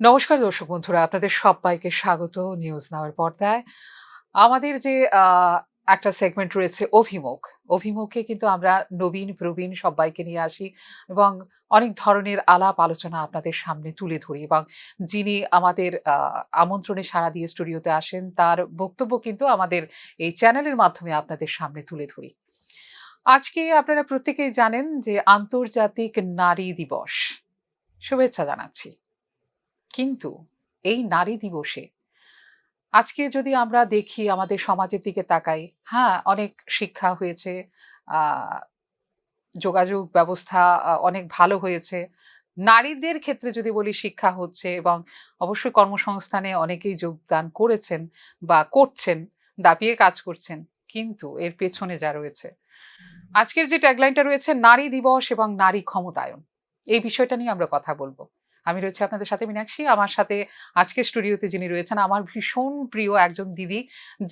নমস্কার দর্শক বন্ধুরা, আপনাদের সবাইকে স্বাগত নিউজ নাওয়ের পর্দায়। আমাদের যে একটা সেগমেন্ট রয়েছে অভিমুখ। অভিমুখে কিন্তু আমরা নবীন প্রবীণ সবাইকে নিয়ে আসি এবং অনেক ধরনের আলাপ আলোচনা আপনাদের সামনে তুলে ধরি এবং যিনি আমাদের আমন্ত্রণে সাড়া দিয়ে স্টুডিওতে আসেন তার বক্তব্য কিন্তু আমাদের এই চ্যানেলের মাধ্যমে আপনাদের সামনে তুলে ধরি। আজকে আপনারা প্রত্যেকেই জানেন যে আন্তর্জাতিক নারী দিবস। শুভেচ্ছা জানাচ্ছি। কিন্তু এই নারী দিবসে আজকে যদি আমরা দেখি আমাদের সমাজের দিকে তাকাই, হ্যাঁ, অনেক শিক্ষা হয়েছে, আহ, যোগাযোগ ব্যবস্থা অনেক ভালো হয়েছে। নারীদের ক্ষেত্রে যদি বলি শিক্ষা হচ্ছে এবং অবশ্যই কর্মসংস্থানে অনেকেই যোগদান করেছেন বা করছেন, দাপিয়ে কাজ করছেন। কিন্তু এর পেছনে যা রয়েছে, আজকের যে ট্যাগলাইনটা রয়েছে নারী দিবস এবং নারী ক্ষমতায়ন, এই বিষয়টা নিয়ে আমরা কথা বলবো। আমি রয়েছে আপনাদের সাথে মীনাক্ষী। আমার সাথে আজকে স্টুডিওতে যিনি রয়েছেন আমার ভীষণ প্রিয় একজন দিদি,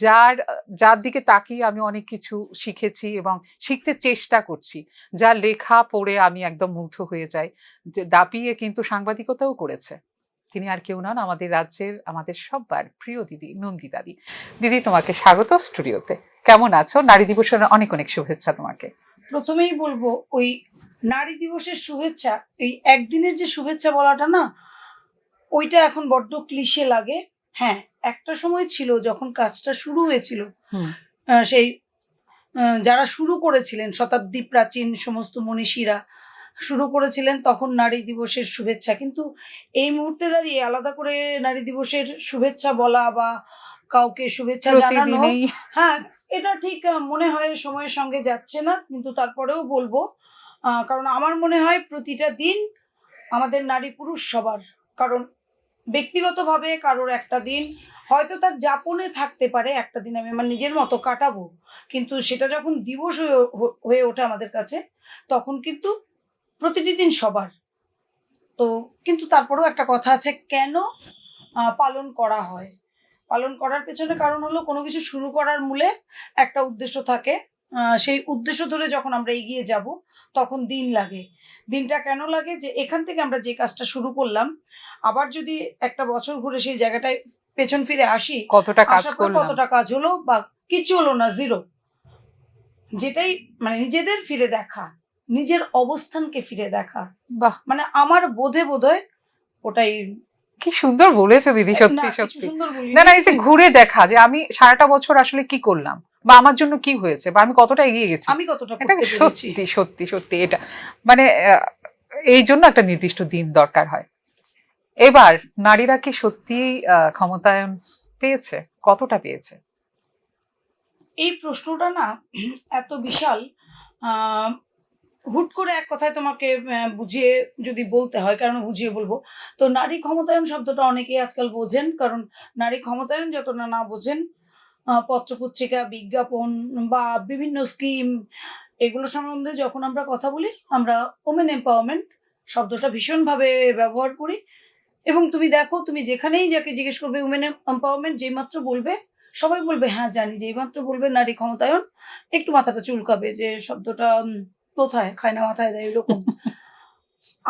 যার যার দিকে তাকিয়ে আমি অনেক কিছু শিখেছি এবং শিখতে চেষ্টা করছি। যার লেখা পড়ে আমি একদম মুগ্ধ হয়ে যাই, যে দাপিয়ে কিন্তু সাংবাদিকতাও করেছে। তিনি আর কেউ নন, আমাদের রাজ্যের আমাদের সবার প্রিয় দিদি নন্দিতা দি। দিদি, তোমাকে স্বাগত স্টুডিওতে। কেমন আছো? নারী দিবসের অনেক অনেক শুভেচ্ছা তোমাকে। প্রথমেই বলবো, ওই নারী দিবসের শুভেচ্ছা, এই একদিনের যে শুভেচ্ছা বলাটা না, ওইটা এখন বড্ড ক্লিশে লাগে। হ্যাঁ, একটা সময় ছিল যখন কাজটা শুরু হয়েছিল, সেই যারা শুরু করেছিলেন, শতাব্দী প্রাচীন সমস্ত মনীষীরা শুরু করেছিলেন তখন নারী দিবসের শুভেচ্ছা। কিন্তু এই মুহূর্তে দাঁড়িয়ে আলাদা করে নারী দিবসের শুভেচ্ছা বলা বা কাউকে শুভেচ্ছা জানানো, প্রতিদিনেই হ্যাঁ, এটা ঠিক মনে হয় সময়ের সঙ্গে যাচ্ছে না। কিন্তু তারপরেও বলবো, কারণ আমার মনে হয় প্রতিটা দিন আমাদের নারী পুরুষ সবার, কারণ ব্যক্তিগতভাবে কারোর একটা দিন হয়তো তার যাপনে থাকতে পারে, একটা দিন আমি আমার নিজের মতো কাটাবো, কিন্তু সেটা যখন দিবস হয়ে ওঠে আমাদের কাছে, তখন কিন্তু প্রতিটি দিন সবার। তো কিন্তু তারপরেও একটা কথা আছে, কেন পালন করা হয়। পালন করার পেছনে কারণ হলো, কোনো কিছু শুরু করার মূলে একটা উদ্দেশ্য থাকে। সেই উদ্দেশ্য ধরে যখন আমরা এগিয়ে যাব তখন দিন লাগে। দিনটা কেন লাগে, যে এখান থেকে আমরা যে কাজটা শুরু করলাম, আবার যদি একটা বছর ঘুরে সেই জায়গাটায় পেছন ফিরে আসি, কতটা কাজ আসার পর করলাম। কতটা কাজ হলো বা কিচ্ছু হলো না, জিরো। যেটাই মানে নিজেদের ফিরে দেখা, নিজের অবস্থানকে ফিরে দেখা, বাহ, মানে আমার বোধহয় ওটাই। কি সুন্দর বলেছো দিদি, না, সত্যি কিছু সত্যি। সুন্দর না বলিনি। না, এই যে ঘুরে দেখা, যে আমি সারাটা বছর আসলে কি করলাম বা আমার জন্য কি হয়েছে বা আমি কতটা এগিয়ে গেছি, আমি কতটা এটা করতে পেরেছি। সত্যি সত্যি সত্যি এটা মানে এই জন্য একটা নির্দিষ্ট দিন দরকার হয়। এবার নারীরা কি সত্যি ক্ষমতায়ন পেয়েছে? কতটা পেয়েছে? এই প্রশ্নটা না এত বিশাল, আহ, হুট করে এক কথায় তোমাকে বুঝিয়ে যদি বলতে হয়, কারণ বুঝিয়ে বলবো, তো নারী ক্ষমতায়ন শব্দটা অনেকেই আজকাল বোঝেন, কারণ নারী ক্ষমতায়ন যতটা না বোঝেন, পত্রপত্রিকা, বিজ্ঞাপন বা বিভিন্ন স্কিম, এগুলো সম্বন্ধে যখন আমরা কথা বলি, আমরা ওমেন এম্পাওয়ারমেন্ট শব্দটা ভীষণভাবে ব্যবহার করি। এবং তুমি দেখো, তুমি যেখানেই যাকে জিজ্ঞেস করবে উমেন এম্পাওয়ারমেন্ট, যেই মাত্র বলবে সবাই বলবে হ্যাঁ জানি, যেই মাত্র বলবে নারী ক্ষমতায়ন একটু মাথাটা চুলকাবে, যে শব্দটা কোথায় খায় না মাথায় দেয় এরকম।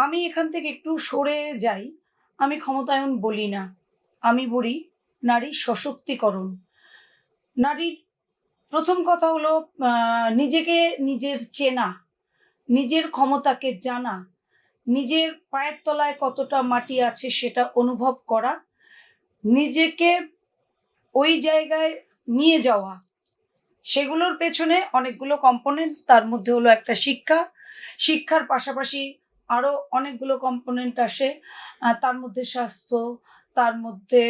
আমি এখান থেকে একটু সরে যাই, আমি ক্ষমতায়ন বলি না, আমি বলি নারী সশক্তিকরণ। নারীর প্রথম কথা হলো নিজেকে, নিজের চেনা, নিজের ক্ষমতাকে জানা, নিজের পায়ের তলায় কতটা মাটি আছে সেটা অনুভব করা, নিজেকে ওই জায়গায় নিয়ে যাওয়া। সেগুলোর পেছনে অনেকগুলো কম্পোনেন্ট, তার মধ্যে হলো একটা শিক্ষা, শিক্ষার পাশাপাশি আরো অনেকগুলো কম্পোনেন্ট আসে। তার মধ্যে স্বাস্থ্য, তার মধ্যে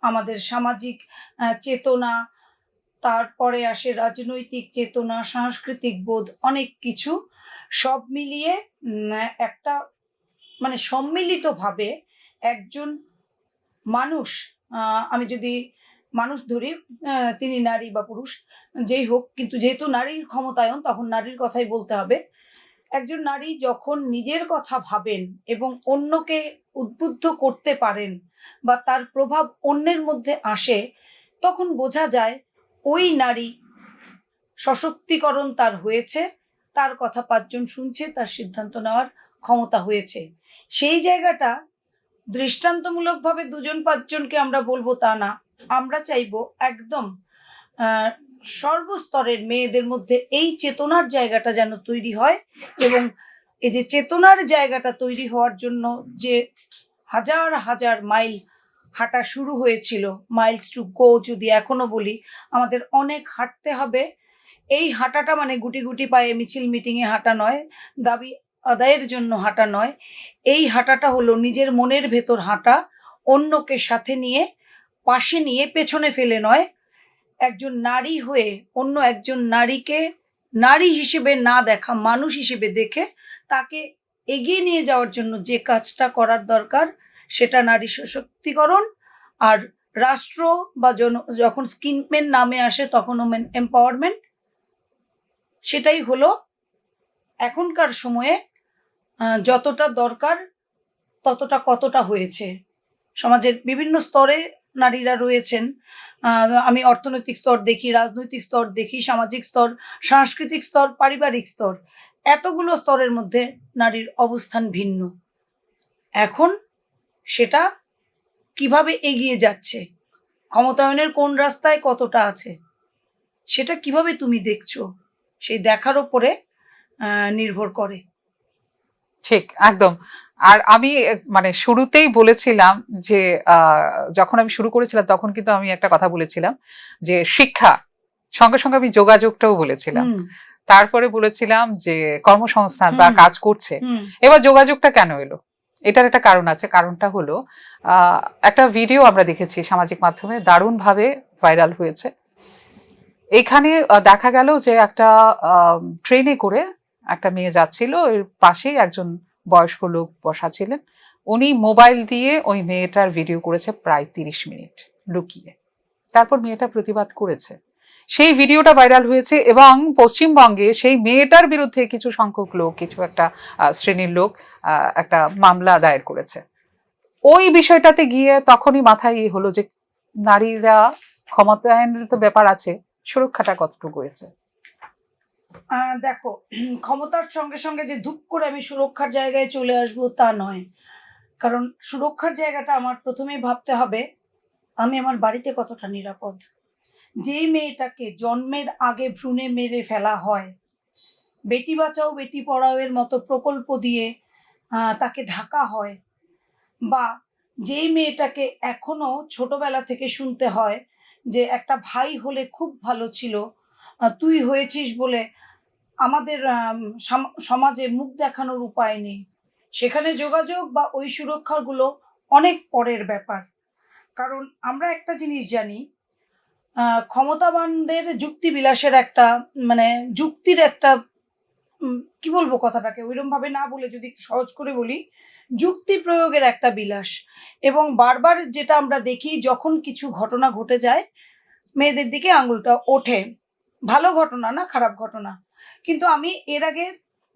আমাদের সামাজিক চেতনা, তারপরে আসে রাজনৈতিক চেতনা, সাংস্কৃতিক বোধ, অনেক কিছু সব মিলিয়ে একটা মানে সম্মিলিতভাবে একজন মানুষ, আমি যদি মানুষ ধরি, তিনি নারী বা পুরুষ যেই হোক, কিন্তু যেহেতু নারীর ক্ষমতায়ন তখন নারীর কথাই বলতে হবে। একজন নারী যখন নিজের কথা ভাবেন এবং অন্যকে উদ্বুদ্ধ করতে পারেন বা তার প্রভাব অন্যের মধ্যে আসে, তখন বোঝা যায় ওই নারী সশক্তিকরণ তার হয়েছে, তার কথা পাঁচজন শুনছে, তার সিদ্ধান্ত নেওয়ার ক্ষমতা হয়েছে। সেই জায়গাটা দৃষ্টান্তমূলকভাবে ২-৫ জনকে আমরা বলবো তা না। আমরা চাইবো একদম আহ, সর্বস্তরের মেয়েদের মধ্যে এই চেতনার জায়গাটা যেন তৈরি হয়, এবং এই যে চেতনার জায়গাটা তৈরি হওয়ার জন্য যে হাজার হাজার মাইল হাঁটা শুরু হয়েছিল, মাইলস টু গো যদি এখনো বলি, আমাদের অনেক হাঁটতে হবে। এই হাঁটাটা মানে গুটি গুটি পায়ে মিছিল মিটিংয়ে হাঁটা নয়, দাবি আদায়ের জন্য হাঁটা নয়। এই হাঁটাটা হলো নিজের মনের ভেতর হাঁটা, অন্যকে সাথে নিয়ে, পাশে নিয়ে, পেছনে ফেলে নয়। একজন নারী হয়ে অন্য একজন নারীকে নারী হিসেবে না দেখা, মানুষ হিসেবে দেখে তাকে এগিয়ে নিয়ে যাওয়ার জন্য যে কাজটা করার দরকার, সেটা নারী সশক্তিকরণ। আর রাষ্ট্র বা যখন স্কিমের নামে আসে তখন ওমেন এম্পাওয়ারমেন্ট, সেটাই হলো এখনকার সময়ে যতটা দরকার ততটা কতটা হয়েছে। সমাজের বিভিন্ন স্তরে নারীরা রয়েছেন। আমি অর্থনৈতিক স্তর দেখি, রাজনৈতিক স্তর দেখি, সামাজিক স্তর, সাংস্কৃতিক স্তর, পারিবারিক স্তর, এতগুলো স্তরের মধ্যে নারীর অবস্থান ভিন্ন। এখন সেটা কিভাবে এগিয়ে যাচ্ছে, ক্ষমতায়নের কোন রাস্তায় কতটা আছে, সেটা কিভাবে তুমি দেখছো, সেই দেখার ওপরে নির্ভর করে। ঠিক, একদম। আর আমি মানে শুরুতেই বলেছিলাম যে যখন আমি শুরু করেছিলাম তখন কিন্তু আমি একটা কথা বলেছিলাম যে শিক্ষা, সঙ্গে সঙ্গে আমি যোগাযোগটাও বলেছিলাম, তারপরে বলেছিলাম যে কর্মসংস্থান বা কাজ করছে। এবার যোগাযোগটা কেন এলো, এটার একটা কারণ আছে। কারণটা হলো একটা ভিডিও আমরা দেখেছি সামাজিক মাধ্যমে, দারুণ ভাবে ভাইরাল হয়েছে। এখানে দেখা গেল যে একটা ট্রেনে করে একটা মেয়ে যাচ্ছিল, এর পাশেই একজন বয়স্ক লোক বসা ছিলেন। উনি মোবাইল দিয়ে ওই মেয়েটার ভিডিও করেছে প্রায় 30 মিনিট লুকিয়ে। তারপর মেয়েটা প্রতিবাদ করেছে, সেই ভিডিওটা ভাইরাল হয়েছে, এবং পশ্চিমবঙ্গে সেই মেয়েটার বিরুদ্ধে কিছু সংখ্যক লোক, কিছু একটা শ্রেণীর লোক একটা মামলা দায়ের করেছে। ওই বিষয়টাতে গিয়ে তখনই মাথায় হলো যে নারীরা ক্ষমতায়নের তো ব্যাপার আছে, সুরক্ষাটা কতটুকু হয়েছে। দেখো, ক্ষমতার সঙ্গে সঙ্গে যে ধূপ করে আমি সুরক্ষার জায়গায় চলে আসবো তা নয়। কারণ সুরক্ষার জায়গাটা আমার প্রথমেই ভাবতে হবে আমি আমার বাড়িতে কতটা নিরাপদ। যেই মেয়েটাকে জন্মের আগে ভ্রূণে মেরে ফেলা হয়, বেটি বাঁচাও বেটি পড়াও এর মতো প্রকল্প দিয়ে তাকে ঢাকা হয়, বা যেই মেয়েটাকে এখনো ছোটবেলা থেকে শুনতে হয় যে একটা ভাই হলে খুব ভালো ছিল, তুই হয়েছিস বলে আমাদের সমাজে মুখ দেখানোর উপায় নেই, সেখানে যোগাযোগ বা ওই সুরক্ষাগুলো অনেক পরের ব্যাপার। কারণ আমরা একটা জিনিস জানি, ক্ষমতাবানদের যুক্তি বিলাসের একটা মানে যুক্তির একটা কি বলবো কথাটাকে ওইরকম ভাবে না বলে যদি একটু সহজ করে বলি, যুক্তি প্রয়োগের একটা বিলাস। এবং বারবার যেটা আমরা দেখি, যখন কিছু ঘটনা ঘটে যায় মেয়েদের দিকে আঙুলটা ওঠে, ভালো ঘটনা না, খারাপ ঘটনা। কিন্তু আমি এর আগে,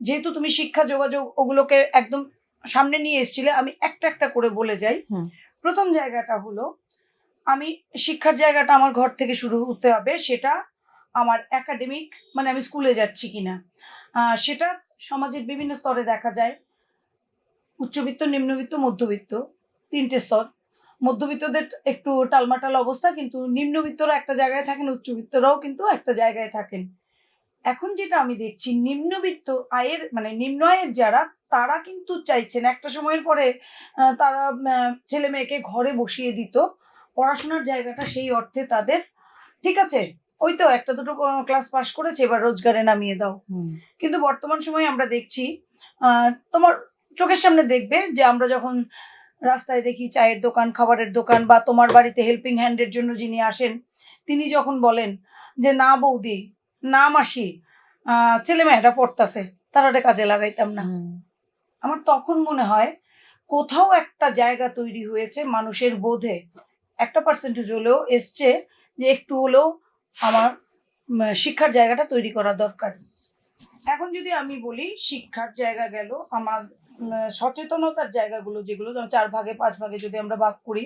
যেহেতু তুমি শিক্ষা যোগাযোগ ওগুলোকে একদম সামনে নিয়ে এসেছিলে, আমি একটা একটা করে বলে যাই। প্রথম জায়গাটা হলো, আমি শিক্ষার জায়গাটা আমার ঘর থেকে শুরু হতে হবে। সেটা আমার একাডেমিক, মানে আমি স্কুলে যাচ্ছি কিনা, সেটা সমাজের বিভিন্ন স্তরে দেখা যায়। উচ্চবিত্ত, নিম্নবিত্ত, মধ্যবিত্ত, 3টে স্তর। মধ্যবিত্তদের একটু টালমাটাল অবস্থা, কিন্তু নিম্নবিত্তরা একটা জায়গায় থাকেন, উচ্চবিত্তরাও কিন্তু একটা জায়গায় থাকেন। এখন যেটা আমি দেখছি, নিম্নবিত্ত আয়ের মানে নিম্ন আয়ের যারা, তারা কিন্তু চাইছেন একটা সময়ের পরে তারা ছেলে মেয়েকে ঘরে বসিয়ে দিত, পড়াশোনার জায়গাটা সেই অর্থে তাদের ঠিক আছে, ওই তো একটা দুটো ক্লাস পাস করেছে, এবার রোজগারে নামিয়ে দাও। কিন্তু বর্তমান সময়ে আমরা দেখছি, তোমার চোখের সামনে দেখবে যে আমরা যখন রাস্তায় দেখি চায়ের দোকান, খাবারের দোকান, বা তোমার বাড়িতে হেল্পিং হ্যান্ডের জন্য যিনি আসেন, তিনি যখন বলেন যে না বৌদি, না মাসি, ছেলে মেয়েরা পড়তাছে, তারা কাজে লাগাইতাম না, আমার তখন মনে হয় কোথাও একটা জায়গা তৈরি হয়েছে মানুষের বোধে, একটা পার্সেন্টেজ হলেও এসছে যে একটু হলেও আমার শিক্ষার জায়গাটা তৈরি করা দরকার। এখন যদি আমি বলি শিক্ষার জায়গা গেল, আমার সচেতনতার জায়গাগুলো যেগুলো 4 ভাগে 5 ভাগে যদি আমরা ভাগ করি,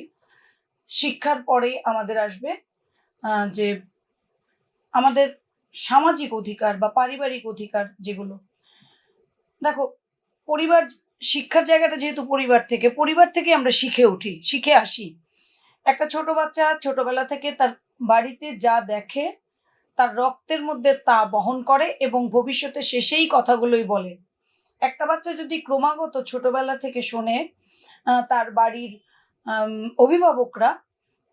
শিক্ষার পরে আমাদের আসবে যে আমাদের সামাজিক অধিকার বা পারিবারিক অধিকার যেগুলো। দেখো, পরিবার শিক্ষার জায়গাটা যেহেতু পরিবার থেকে আমরা শিখে আসি। একটা ছোট বাচ্চা ছোটবেলা থেকে তার বাড়িতে যা দেখে তার রক্তের মধ্যে তা বহন করে এবং ভবিষ্যতে সে সেই কথাগুলোই বলে। একটা বাচ্চা যদি ক্রমাগত ছোটবেলা থেকে শোনে তার বাড়ির আম অভিভাবকরা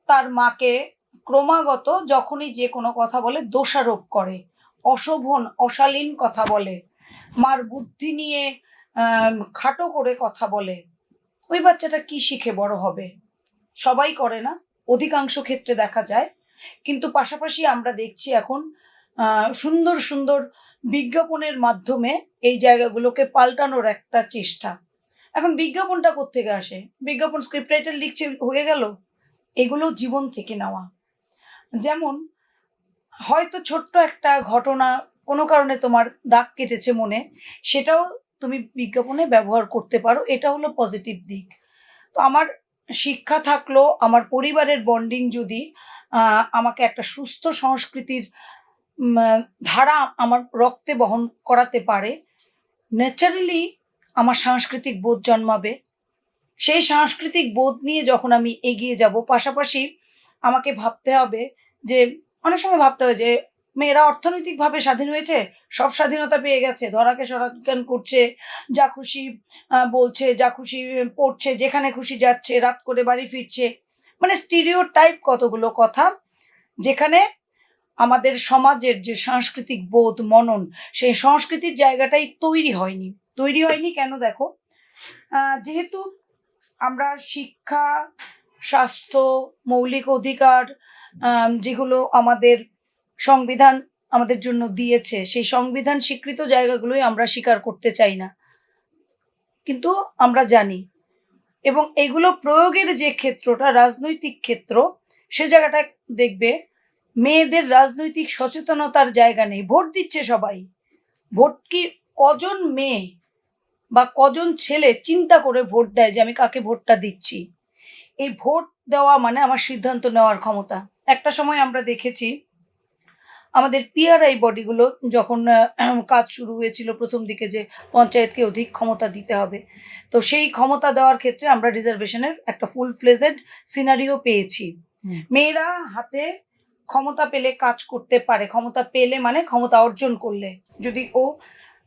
তার মাকে ক্রমাগত যখনই যে কোনো কথা বলে দোষারোপ করে, অশোভন, অশালীন কথা বলে, মার বুদ্ধি নিয়ে খাটো করে কথা বলে, ওই বাচ্চাটা কি শিখে বড় হবে? সবাই করে না, অধিকাংশ ক্ষেত্রে দেখা যায়। কিন্তু পাশাপাশি আমরা দেখছি এখন সুন্দর, সুন্দর বিজ্ঞাপনের মাধ্যমে এই জায়গাগুলোকে পাল্টানোর একটা চেষ্টা। এখন বিজ্ঞাপনটা কোত্থেকে আসে? বিজ্ঞাপন স্ক্রিপ্ট রাইটার লিখছে, হয়ে গেল? এগুলো জীবন থেকে নেওয়া। যেমন হয়তো ছোট্ট একটা ঘটনা কোনো কারণে তোমার দাগ কেটেছে মনে, সেটাও তুমি বিজ্ঞাপনে ব্যবহার করতে পারো। এটা হলো পজিটিভ দিক। তো আমার শিক্ষা থাকলো, আমার পরিবারের বন্ডিং যদি আমাকে একটা সুস্থ সংস্কৃতির উম আ ধারা আমার রক্তে বহন করাতে পারে, ন্যাচারালি আমার সাংস্কৃতিক বোধ জন্মাবে। সেই সাংস্কৃতিক বোধ নিয়ে যখন আমি এগিয়ে যাব, পাশাপাশি আমাকে ভাবতে হবে যে, অনেক সময় ভাবতে হয় যে মেয়েরা অর্থনৈতিকভাবে স্বাধীন হয়েছে, সব স্বাধীনতা পেয়ে গেছে, ধরাকে সরাজ্ঞান করছে, যা খুশি বলছে, যা খুশি পড়ছে, যেখানে খুশি যাচ্ছে, রাত করে বাড়ি ফিরছে। মানে স্টিরিওটাইপ কতগুলো কথা, যেখানে আমাদের সমাজের যে সাংস্কৃতিক বোধ, মনন, সেই সংস্কৃতির জায়গাটাই তৈরি হয়নি। তৈরি হয়নি কেন দেখো, যেহেতু আমরা শিক্ষা, স্বাস্থ্য, মৌলিক অধিকার যেগুলো আমাদের সংবিধান আমাদের জন্য দিয়েছে, সেই সংবিধান স্বীকৃত জায়গাগুলোই আমরা স্বীকার করতে চাই না। কিন্তু আমরা জানি এবং এগুলো প্রয়োগের যে ক্ষেত্রটা রাজনৈতিক ক্ষেত্র, সে জায়গাটা দেখবে মেয়েদের রাজনৈতিক সচেতনতার জায়গা নেই। ভোট দিচ্ছে সবাই। ভোট কি কজন মেয়ে বা কজন ছেলে চিন্তা করে ভোট দেয় যে আমি কাকে ভোটটা দিচ্ছি? এই ভোট দেওয়া মানে আমার সিদ্ধান্ত নেওয়ার ক্ষমতা। একটা সময় আমরা দেখেছি আমাদের পিআরআই বডিগুলো যখন কাজ শুরু হয়েছিল প্রথম দিকে যে পঞ্চায়েতকে অধিক ক্ষমতা দিতে হবে। তো সেই ক্ষমতা দেওয়ার ক্ষেত্রে আমরা রিজার্ভেশনের একটা ফুল ফ্লেজেড সিনারিও পেয়েছি। হুম। মেয়েরা হাতে ক্ষমতা পেলে কাজ করতে পারে। ক্ষমতা পেলে মানে ক্ষমতা অর্জন করলে। যদি ও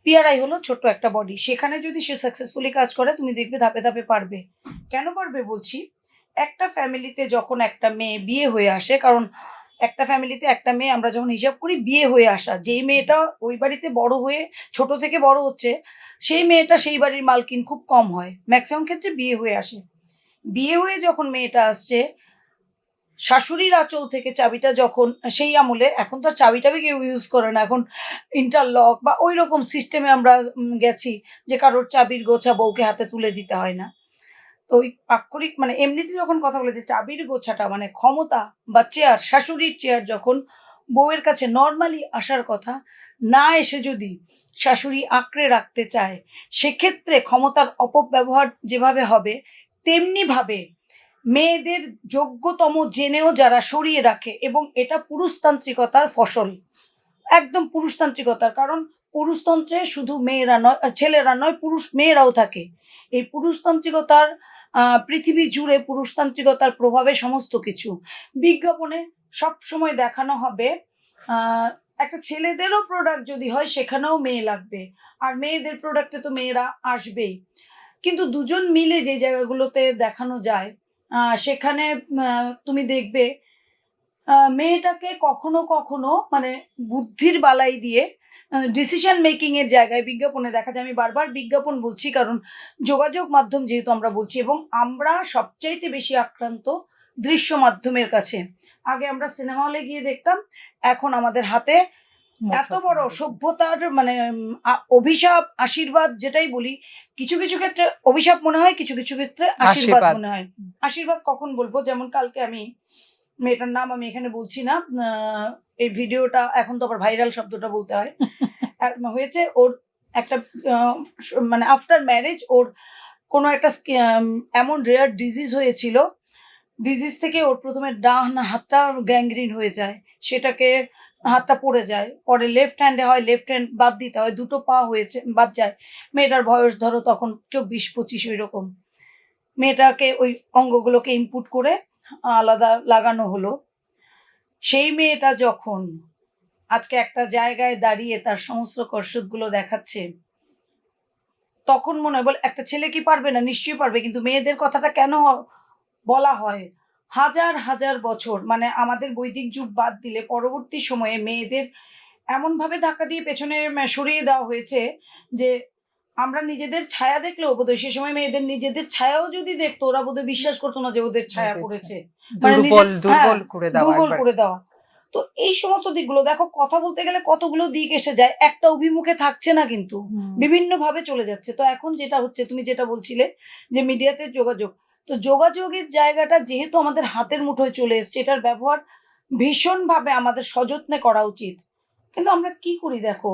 পিআরআই হলো ছোট্ট একটা বডি। সেখানে যদি সে সাকসেসফুলি কাজ করে তুমি দেখবে ধাপে, ধাপে পারবে। কেন পারবে বলছি? একটা ফ্যামিলিতে যখন একটা মেয়ে বিয়ে হয়ে আসে, কারণ একটা ফ্যামিলিতে একটা মেয়ে আমরা যখন হিসাব করি বিয়ে হয়ে আসা, যেই মেয়েটা ওই বাড়িতে বড় হয়ে ছোট থেকে বড় হচ্ছে, সেই মেয়েটা সেই বাড়ির মালকিন খুব কম হয়। ম্যাক্সিমাম ক্ষেত্রে বিয়ে হয়ে আসে। বিয়ে হয়ে যখন মেয়েটা আসছে, শাশুড়ির আঁচল থেকে চাবিটা যখন সেই আমলে, এখন তো আর চাবি-টাবি কেউ ইউজ করে না। এখন ইন্টারলক বা ঐরকম সিস্টেমে আমরা গেছি যে কারোর চাবির গোছা বউকে হাতে তুলে দিতে হয় না। তো ওই আক্ষরিক মানে এমনিতে যখন কথা বলে যে চাবির গোছাটা মানে ক্ষমতা বা চেয়ার, শাশুড়ির চেয়ার যখন বউয়ের কাছে নরমালি আসার কথা, না এসে যদি শাশুড়ি আঁকড়ে রাখতে চায়, সেক্ষেত্রে ক্ষমতার অপব্যবহার যেভাবে হবে, তেমনিভাবে মেয়েদের যোগ্যতম জেনেও যারা সরিয়ে রাখে, এবং এটা পুরুষতান্ত্রিকতার ফসল। একদম পুরুষতান্ত্রিকতার। কারণ পুরুষতন্ত্রে শুধু মেয়েরা নয়, ছেলেরা নয়, মেয়েরাও থাকে। এই পুরুষতান্ত্রিকতার পৃথিবী জুড়ে পুরুষতান্ত্রিকতার প্রভাবে সমস্ত কিছু। বিজ্ঞাপনে সবসময় দেখানো হবে আ একটা ছেলেদেরও প্রোডাক্ট যদি হয় সেখানেও মেয়ে লাগবে। আর মেয়েদের প্রোডাক্টে তো মেয়েরা আসবেই। কিন্তু দুজন মিলে যে জায়গাগুলোতে দেখানো যায়, সেখানে আ তুমি দেখবে মেয়েটাকে কখনো, কখনো মানে বুদ্ধির বালাই দিয়ে ডিসিশন মেকিং এর জায়গায় বিজ্ঞাপনে দেখা যায়। আমি বারবার বিজ্ঞাপন বলছি কারণ যোগাযোগ মাধ্যম যেহেতু আমরা বলছি, এবং আমরা সবচাইতে বেশি আক্রান্ত দৃশ্য মাধ্যমের কাছে। আগে আমরা সিনেমা হলে গিয়ে দেখতাম, এখন আমাদের হাতে এত বড় সভ্যতার মানে অভিশাপ, আশীর্বাদ যেটাই বলি, কিছু, কিছু ক্ষেত্রে অভিশাপ মনে হয়, কিছু, কিছু ক্ষেত্রে আশীর্বাদ আশীর্বাদ। মনে হয়। আশীর্বাদ কখন বলবো? যেমন কালকে আমি মেয়েটার নাম আমি এখানে বলছি না। এই ভিডিওটা এখন তো আবার ভাইরাল শব্দটা বলতে হয়। হয়েছে ওর একটা আ মানে আফটার ম্যারেজ ওর কোনো একটা এমন রেয়ার ডিজিজ হয়েছিল। ডিজিজ থেকে ওর ১ম এ ডান হাতটা গ্যাংগ্রিন হয়ে যায়। সেটাকে হাতটা পড়ে যায়, পরে লেফট হ্যান্ডে হয়, লেফট হ্যান্ড বাদ দিতে হয়, দুটো পা হয়েছে বাদ যায়। মেয়েটার বয়স ধরো তখন 24-25 ওইরকম। মেয়েটাকে ওই অঙ্গগুলোকে ইনপুট করে আলাদা লাগানো হলো। সেই মেয়েটা যখন আজকে একটা জায়গায় দাঁড়িয়ে তার সমস্ত কসরতগুলো দেখাচ্ছে, তখন মনে হয়, বলে একটা ছেলে কি পারবে না? নিশ্চয়ই পারবে। কিন্তু মেয়েদের কথাটা কেন বলা হয়? হাজার হাজার বছর, মানে আমাদের বৈদিক যুগ বাদ দিলে পরবর্তী সময়ে মেয়েদের এমনভাবে ধাক্কা দিয়ে পেছনে সরিয়ে দেওয়া হয়েছে যে আমরা নিজেদের ছায়া দেখলেও বোধহয় সে সময় মেয়েদের নিজেদের ছায়াও যদি দেখতো, ওরা বোধহয় বিশ্বাস করতো না যে ওদের ছায়া ওদের পড়েছে। মানে দুর্বল হ্যাঁ, দুর্বল করে দেওয়া দুর্বল একবার। করে দেওয়া। তো এই সমস্ত দিকগুলো দেখো, কথা বলতে গেলে কতগুলো দিক এসে যায়, একটা অভিমুখে থাকছে না, কিন্তু বিভিন্ন ভাবে চলে যাচ্ছে। তো এখন যেটা হচ্ছে, তুমি যেটা বলছিলে যে মিডিয়াতে যোগাযোগ, তো যোগাযোগের জায়গাটা যেহেতু আমাদের হাতের মুঠোয় চলে এসছে, এটার ব্যবহার ভীষণভাবে আমাদের সযত্নে করা উচিত। কিন্তু আমরা কি করি দেখো,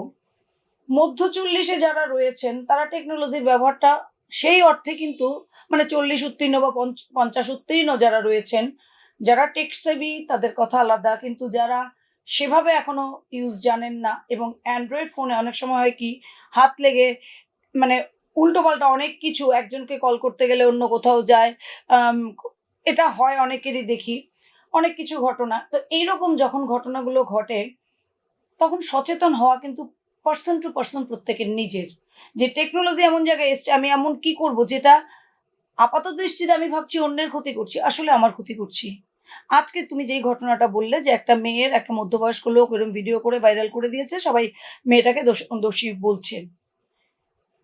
মধ্য 40-এ যারা রয়েছেন তারা টেকনোলজির ব্যবহারটা সেই অর্থে কিন্তু, মানে 40 উত্তীর্ণ বা 50 উত্তীর্ণ যারা রয়েছেন, যারা টেক সেভি তাদের কথা আলাদা, কিন্তু যারা সেভাবে এখনো ইউজ জানেন না, এবং অ্যান্ড্রয়েড ফোনে অনেক সময় হয় কি, হাত লেগে মানে উল্টো পাল্টা অনেক কিছু, একজনকে কল করতে গেলে অন্য কোথাও যায়, আম, এটা হয় অনেকেরই দেখি, অনেক কিছু ঘটনা। তো এইরকম যখন ঘটনাগুলো ঘটে, তখন সচেতন হওয়া কিন্তু পার্সন টু পার্সন প্রত্যেকের নিজের। যে টেকনোলজি এমন জায়গায় এসছে, আমি এমন কি করব যেটা আপাত দৃষ্টিতে আমি ভাবছি অন্যের ক্ষতি করছি, আসলে আমার ক্ষতি করছি। আজকে তুমি যেই ঘটনাটা বললে যে একটা মেয়ের, একটা মধ্যবয়স্ক লোক এরকম ভিডিও করে ভাইরাল করে দিয়েছে, সবাই মেয়েটাকে দোষী বলছে।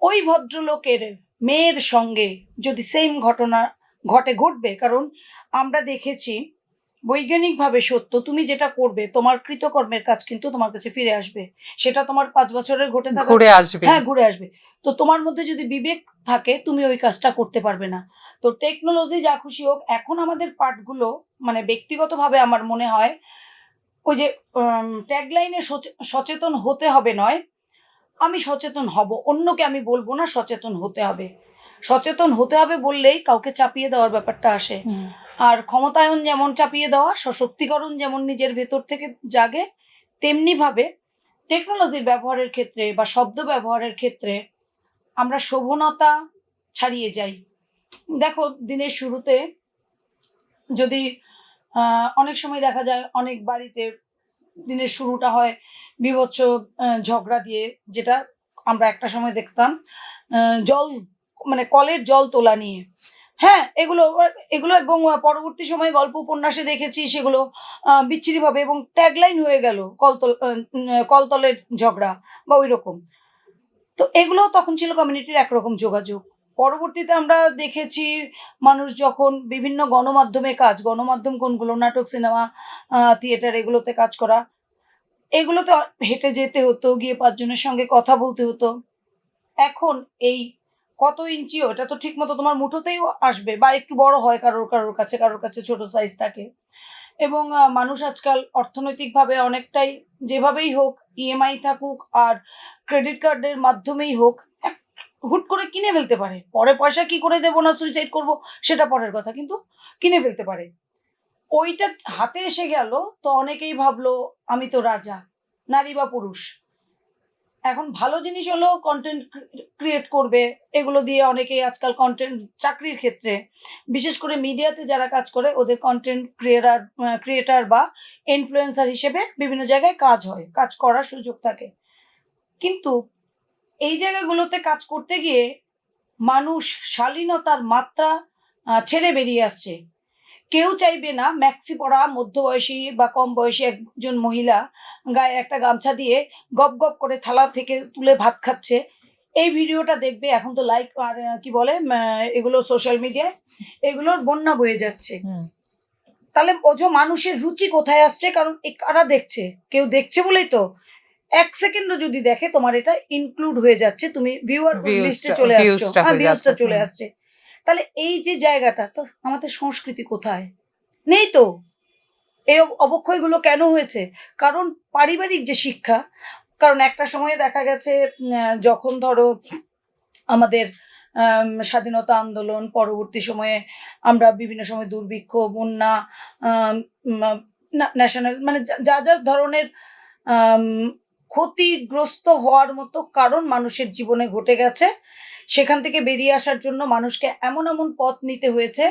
ওই ভদ্রলোকের মেয়ের সঙ্গে যদি সেম ঘটনা ঘটবে, কারণ আমরা দেখেছি বৈজ্ঞানিকভাবে সত্য, তুমি যেটা করবে তোমার কৃতকর্মের কাজ কিন্তু তোমার কাছে ফিরে আসবে। সেটা তোমার 5 বছরের ঘটে থাকা, ঘুরে আসবে। হ্যাঁ ঘুরে আসবে। তো তোমার মধ্যে যদি বিবেক থাকে, তুমি ওই কাজটা করতে পারবে না। তো টেকনোলজি যা খুশি হোক, এখন আমাদের পার্টগুলো, মানে ব্যক্তিগতভাবে আমার মনে হয় ওই যে ট্যাগলাইনে সচেতন হতে হবে নয়, আমি সচেতন হব, অন্যকে আমি বলবো না সচেতন হতে হবে। সচেতন হতে হবে বললেই কাউকে চাপিয়ে দেওয়ার ব্যাপারটা আসে। আর ক্ষমতায়ন যেমন চাপিয়ে দেওয়া, সশক্তিকরণ যেমন নিজের ভেতর থেকে জাগে, তেমনি ভাবে টেকনোলজির ব্যবহারের ক্ষেত্রে বা শব্দ ব্যবহারের ক্ষেত্রে আমরা শোভনতা ছাড়িয়ে যাই। দেখো, দিনের শুরুতে যদি অনেক সময় দেখা যায় অনেক বাড়িতে দিনের শুরুটা হয় বীভৎস ঝগড়া দিয়ে, যেটা আমরা একটা সময় দেখতাম জল, মানে কলের জল তোলা নিয়ে। হ্যাঁ, এগুলো এগুলো এবং পরবর্তী সময়ে গল্প উপন্যাসে দেখেছি সেগুলো বিচ্ছিরিভাবে, এবং ট্যাগলাইন হয়ে গেল কলতলের ঝগড়া বা ওই রকম। তো এগুলো তখন ছিল কমিউনিটির একরকম যোগাযোগ। পরবর্তীতে আমরা দেখেছি মানুষ যখন বিভিন্ন গণমাধ্যমে গণমাধ্যম কোনগুলো, নাটক, সিনেমা, থিয়েটার, এগুলোতে কাজ করা, এগুলোতে হেঁটে যেতে হতো, গিয়ে 5 জনের সঙ্গে কথা বলতে হতো। এখন এই কত ইঞ্চিও, এটা তো ঠিক মতো তোমার মুঠোতেই আসবে, বা একটু বড় হয় কারোর কাছে ছোট সাইজ থাকে। এবং মানুষ আজকাল অর্থনৈতিকভাবে অনেকটাই, যেভাবেই হোক, ইএমআই থাকুক আর ক্রেডিট কার্ডের মাধ্যমেই হোক, হুট করে কিনে ফেলতে পারে। পরে পয়সা কি করে দেবো না সুইসাইড করব সেটা পরের কথা, কিন্তু কিনে ফেলতে পারে। ওইটা হাতে এসে গেল, তো অনেকেই ভাবলো আমি তো রাজা, নারী বা পুরুষ। এখন ভালো জিনিস হলো কন্টেন্ট ক্রিয়েট করবে, এগুলো দিয়ে অনেকেই আজকাল কন্টেন্ট, চাকরির ক্ষেত্রে বিশেষ করে মিডিয়াতে যারা কাজ করে, ওদের কন্টেন্ট ক্রিয়েটার বা ইনফ্লুয়েন্সার হিসেবে বিভিন্ন জায়গায় কাজ করার সুযোগ থাকে। কিন্তু এই জায়গাগুলোতে কাজ করতে গিয়ে মানুষ শালীনতার মাত্রা ছেড়ে বেরিয়ে আসছে। কেউ চাইবে না ম্যাক্সি পরা মধ্যবয়সী বা কম বয়সী একজন মহিলা গায়ে একটা গামছা দিয়ে গপ গপ করে থালা থেকে তুলে ভাত খাচ্ছে। এই ভিডিওটা দেখবে, এখন তো লাইক আর কি বলে এগুলো সোশ্যাল মিডিয়ায় এগুলোর বন্যা বয়ে যাচ্ছে। তাহলে বোঝো মানুষের রুচি কোথায় আসছে, কারণ কারা দেখছে, কেউ দেখছে বলেই তো 1 সেকেন্ডও যদি দেখে তোমার এটা ইনক্লুড হয়ে যাচ্ছে, তুমি ভিউয়ার লিস্টে চলে আসছো, ভিউজটা চলে আসছে। তাহলে এই যে জায়গাটা, তো আমাদের সংস্কৃতি কোথায়? নেই তো। এই অবক্ষয়গুলো কেন হয়েছে? কারণ পারিবারিক যে শিক্ষা, কারণ একটা সময়ে দেখা গেছে যখন ধরো আমাদের স্বাধীনতা আন্দোলন পরবর্তী সময়ে আমরা বিভিন্ন সময় দুর্ভিক্ষ, বন্যা, ন্যাশনাল, মানে যা যা ধরনের আম, ক্ষতিগ্রস্ত হওয়ার মতো কারণ মানুষের জীবনে ঘটে গেছে। সেখান থেকে বেরিয়ে আসার জন্য মানুষকে এমন এমন পথ নিতে হয়েছে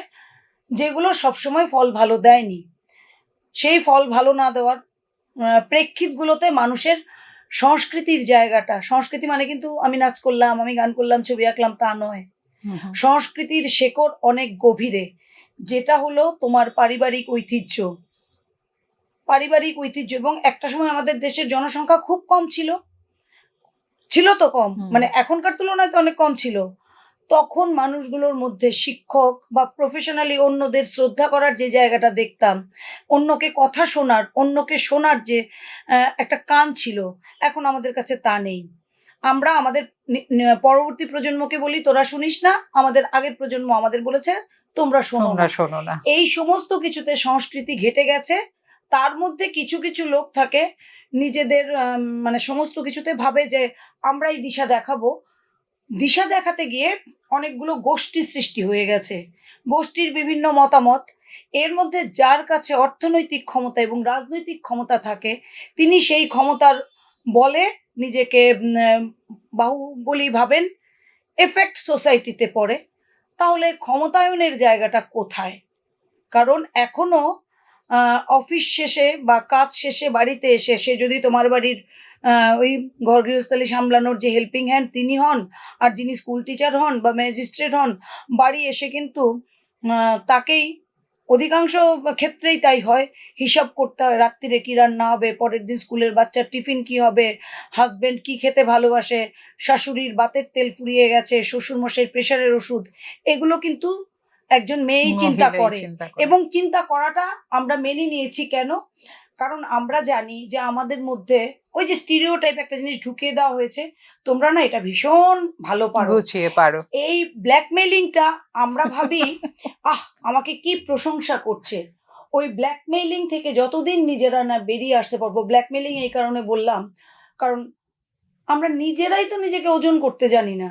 যেগুলো সবসময় ফল ভালো দেয়নি। সেই ফল ভালো না দেওয়ার প্রেক্ষিতগুলোতে মানুষের সংস্কৃতির জায়গাটা, সংস্কৃতি মানে কিন্তু আমি নাচ করলাম, আমি গান করলাম, ছবি আঁকলাম তা নয়। হুম, হুম। সংস্কৃতির শেকড় অনেক গভীরে, যেটা হলো তোমার পারিবারিক ঐতিহ্য। পারিবারিক ঐতিহ্য, এবং একটা সময় আমাদের দেশের জনসংখ্যা খুব কম ছিল। ছিল তো কম, হুম। মানে এখনকার তুলনায় তো অনেক কম ছিল। তখন মানুষগুলোর মধ্যে শিক্ষক বা প্রফেশনালি অন্যদের শ্রদ্ধা করার যে জায়গাটা দেখতাম, অন্যকে কথা শোনার, অন্যকে শোনার যে একটা কান ছিল, এখন আমাদের কাছে তা নেই। আমরা আমাদের পরবর্তী প্রজন্মকে বলি তোরা শুনিস না, আমাদের আগের প্রজন্ম আমাদের বলেছে তোমরা শোনো তোমরা না। শোনো না। এই সমস্ত কিছুতে সংস্কৃতি ঘেটে গেছে। তার মধ্যে কিছু কিছু লোক থাকে নিজেদের মানে সমস্ত কিছুতে ভাবে যে আমরাই দিশা দেখাবো। দিশা দেখাতে গিয়ে অনেকগুলো গোষ্ঠী সৃষ্টি হয়ে গেছে, গোষ্ঠীর বিভিন্ন মতামত। এর মধ্যে যার কাছে অর্থনৈতিক ক্ষমতা এবং রাজনৈতিক ক্ষমতা থাকে, তিনি সেই ক্ষমতার বলে নিজেকে বাহুবলী ভাবেন, এফেক্ট সোসাইটিতে পড়ে। তাহলে ক্ষমতায়নের জায়গাটা কোথায়? কারণ এখনো অফিস শেষে বা কাজ শেষে বাড়িতে এসে সে যদি তোমার বাড়ির ওই ঘর গৃহস্থালী সামলানোর যে হেল্পিং হ্যান্ড তিনি হন, আর যিনি স্কুল টিচার হন বা ম্যাজিস্ট্রেট হন, বাড়ি এসে কিন্তু তাকেই অধিকাংশ ক্ষেত্রেই তাই হয়, হিসাব করতে হয় রাত্রিরে কি রান্না হবে, পরের দিন স্কুলের বাচ্চার টিফিন কি হবে, হাজবেন্ড কি খেতে ভালোবাসে, শাশুড়ির বাতের তেল ফুরিয়ে গেছে, শ্বশুরমশাইয়ের প্রেশারের ওষুধ। এগুলো কিন্তু একজন মেয়েই চিন্তা মহিলাই করে। চিন্তা করে। এবং চিন্তা করাটা আমরা মেনে নিয়েছি কেন? কারণ আমরা জানি যে আমাদের মধ্যে ওই যে স্টিরিওটাইপ একটা জিনিস ঢুকিয়ে দেওয়া হয়েছে, তোমরা না এটা ভীষণ ভালো পারো। গুছিয়ে পারো। এই ব্ল্যাকমেইলিংটা আমরা ভাবি আমাকে কি প্রশংসা করছে। ওই ব্ল্যাকমেইলিং থেকে যতদিন নিজেরা না বেরিয়ে আসতে পারবো, ব্ল্যাকমেইলিং এই কারণে বললাম, কারণ আমরা নিজেরাই তো নিজেকে ওজন করতে জানি না।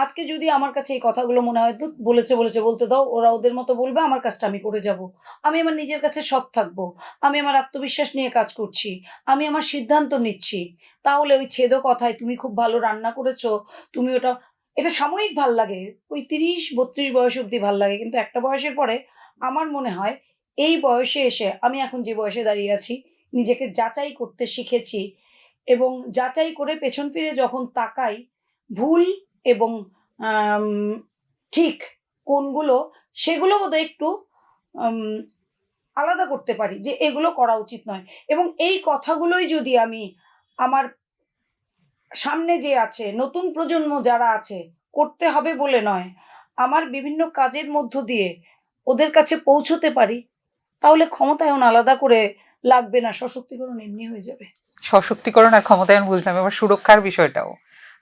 আজকে যদি আমার কাছে এই কথাগুলো মনে হয়, ধুৎ বলেছে, বলতে দাও, ওরা ওদের মতো বলবে, আমার কাজটা আমি করে যাব। আমি আমার নিজের কাছে সৎ থাকবো। আমি আমার আত্মবিশ্বাস নিয়ে কাজ করছি। আমি আমার সিদ্ধান্ত নিচ্ছি। তাহলে ওই ছেদ কথায় তুমি খুব ভালো রান্না করেছো, তুমি ওটা, এটা সাময়িক ভাল লাগে। ওই ৩০-৩২ বয়স অব্দি ভাল লাগে। কিন্তু একটা বয়সের পরে আমার মনে হয় এই বয়সে এসে, আমি এখন যে বয়সে দাঁড়িয়ে আছি, নিজেকে যাচাই করতে শিখেছি। এবং যাচাই করে পেছন ফিরে যখন তাকাই, ভুল এবং আম ঠিক কোনগুলো, সেগুলো বোধহয় একটু আম আলাদা করতে পারি যে এগুলো করা উচিত নয়। এবং এই কথাগুলোই যদি আমি আমার সামনে যে আছে, নতুন প্রজন্ম যারা আছে, করতে হবে বলে নয়, আমার বিভিন্ন কাজের মধ্য দিয়ে ওদের কাছে পৌঁছতে পারি, তাহলে ক্ষমতায়ন আলাদা করে লাগবে না, সশক্তিকরণ এমনি হয়ে যাবে। সশক্তিকরণ আর ক্ষমতায়ন বুঝলাম, এবার সুরক্ষার বিষয়টাও।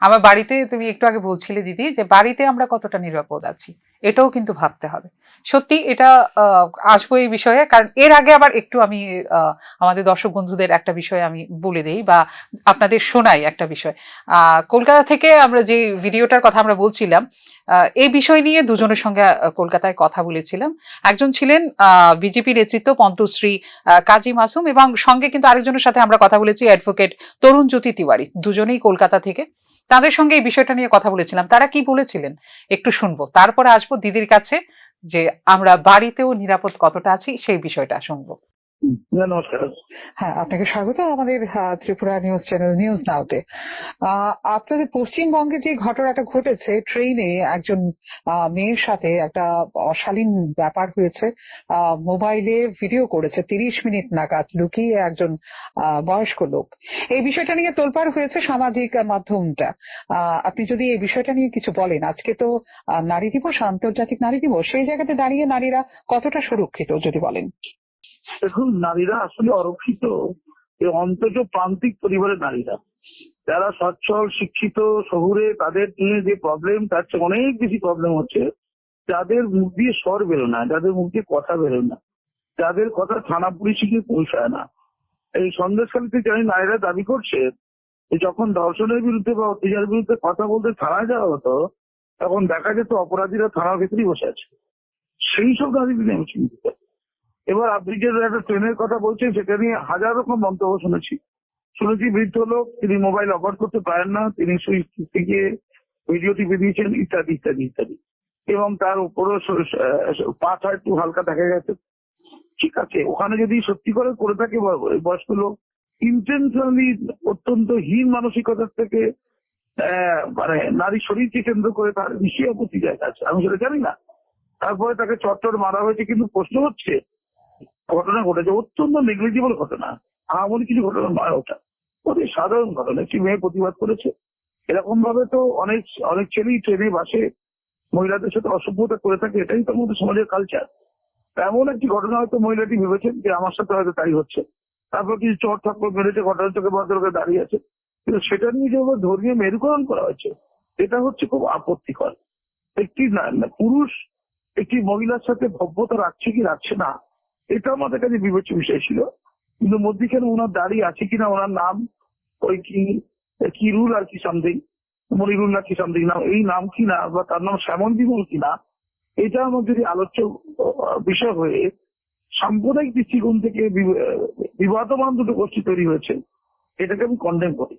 আমার বাড়িতে তুমি একটু আগে বলছিলে দিদি যে বাড়িতে আমরা কতটা নিরাপদ আছি, এটাও কিন্তু ভাবতে হবে। সত্যি এটা আসবো এই বিষয়ে, কারণ এর আগে আবার একটু আমি আমাদের দর্শক বন্ধুদের একটা বিষয় আমি বলে দেই বা আপনাদের শোনাই একটা বিষয়। কলকাতা থেকে আমরা যে ভিডিওটার কথা আমরা বলছিলাম, এই বিষয় নিয়ে দুজনের সঙ্গে কলকাতায় কথা বলেছিলাম। একজন ছিলেন বিজেপি নেতৃত্ব পন্থশ্রী কাজী মাসুম, এবং সঙ্গে কিন্তু আরেকজনের সাথে আমরা কথা বলেছি অ্যাডভোকেট তরুণ জ্যোতি তিওয়ারি, দুজনেই কলকাতা থেকে। তাদের সঙ্গে এই বিষয়টা নিয়ে কথা বলেছিলাম, তারা কি বলেছিলেন একটু শুনবো, তারপরে আসবো দিদির কাছে যে আমরা বাড়িতেও নিরাপদ কতটা আছি সেই বিষয়টা শুনবো। নমস্কার। হ্যাঁ, আপনাকে স্বাগত আমাদের ত্রিপুরা নিউজ চ্যানেল নিউজ নাওতে। আপনাদের পশ্চিমবঙ্গে যে ঘটনাটা ঘটেছে, ট্রেনে একজন মেয়ের সাথে একটা অশালীন ব্যাপার হয়েছে, মোবাইলে ভিডিও করেছে 30 মিনিট নাগাদ লুকিয়ে একজন বয়স্ক লোক। এই বিষয়টা নিয়ে তোলপাড় হয়েছে সামাজিক মাধ্যমটা। আপনি যদি এই বিষয়টা নিয়ে কিছু বলেন, আজকে তো নারী দিবস, আন্তর্জাতিক নারী দিবস, সেই জায়গাতে দাঁড়িয়ে নারীরা কতটা সুরক্ষিত যদি বলেন। দেখুন, নারীরা আসলে অরক্ষিত এই অন্তত প্রান্তিক পরিবারের নারীরা, যারা সচ্ছল শিক্ষিত শহুরে, তাদের নিয়ে যে প্রবলেম তার চেয়ে অনেক বেশি প্রবলেম হচ্ছে যাদের মুখ দিয়ে স্বর বেরোয় না, যাদের মুখ দিয়ে কথা বেরোয় না, যাদের কথা থানা পুলিশে গিয়ে পৌঁছায় না। এই সন্দেশখালীতে জানি নারীরা দাবি করছে যে যখন ধর্ষণের বিরুদ্ধে বা অত্যাচারের বিরুদ্ধে কথা বলতে থানায় যাওয়া হতো, তখন দেখা যেত অপরাধীরা থানার ভেতরেই বসে আছে। সেই সব নারীদের নিয়ে আমি চিন্তিত। এবার আপনি যে একটা ট্রেনের কথা বলছেন, সেটা নিয়ে হাজার রকম মন্তব্য শুনেছি। শুনেছি বৃদ্ধ লোক, তিনি মোবাইল অপারেট করতে পারেন না, তিনি সুইচ থেকে ভিডিও টিপে দিয়েছেন, ইত্যাদি ইত্যাদি ইত্যাদি। এবং তার উপরও পাটা একটু হালকা দেখা গেছে। ঠিক আছে, ওখানে যদি সত্যি করে থাকে বয়স্ক লোক ইন্টেনশনালি অত্যন্ত হীন মানসিকতার থেকে মানে নারী শরীরকে কেন্দ্র করে তার নিশ্চয়ই আপত্তি জায়গা আছে, আমি সেটা জানি না। তারপরে তাকে চটচট মারা হয়েছে, কিন্তু প্রশ্ন হচ্ছে ঘটনা ঘটেছে অত্যন্ত নেগলিজিবল ঘটনা, এমন কিছু ঘটনা নয়, ওটা অতি সাধারণ ঘটনা। একটি মেয়ে প্রতিবাদ করেছে, এরকম ভাবে তো অনেক অনেক ছেলেই ট্রেনে বাসে মহিলাদের সাথে অসভ্যতা করে থাকে, এটাই তো আমাদের সমাজের কালচার। এমন একটি ঘটনা হয়তো মহিলাটি ভেবেছেন যে আমার সাথে হয়তো তাই হচ্ছে, তারপর কিছু চট থাপ্পড় মেরেছে, ঘটনা চোখে ভদ্রলোকে দাঁড়িয়ে আছে, কিন্তু সেটা নিয়ে যে ধর্মীয় মেরুকরণ করা হয়েছে, এটা হচ্ছে খুব আপত্তিকর। একটি পুরুষ একটি মহিলার সাথে ভব্যতা রাখছে কি রাখছে না, এটা আমাদের কাছে বিবেচ্য বিষয় ছিল। কিন্তু মধ্যিখানে ওনার দাড়ি আছে কিনা, ওনার নাম ওই কি রুল আর কি সামথিং, মনিরুল না কি সামথিং নাম, এই নাম কিনা, বা তার নাম শ্যামল বিমল কিনা, এটা আমার যদি আলোচ্য বিষয় হয়ে সাম্প্রদায়িক দৃষ্টিকোণ থেকে বিবাদমান দুটো গোষ্ঠী তৈরি হয়েছে, এটাকে আমি কন্ডেম করি।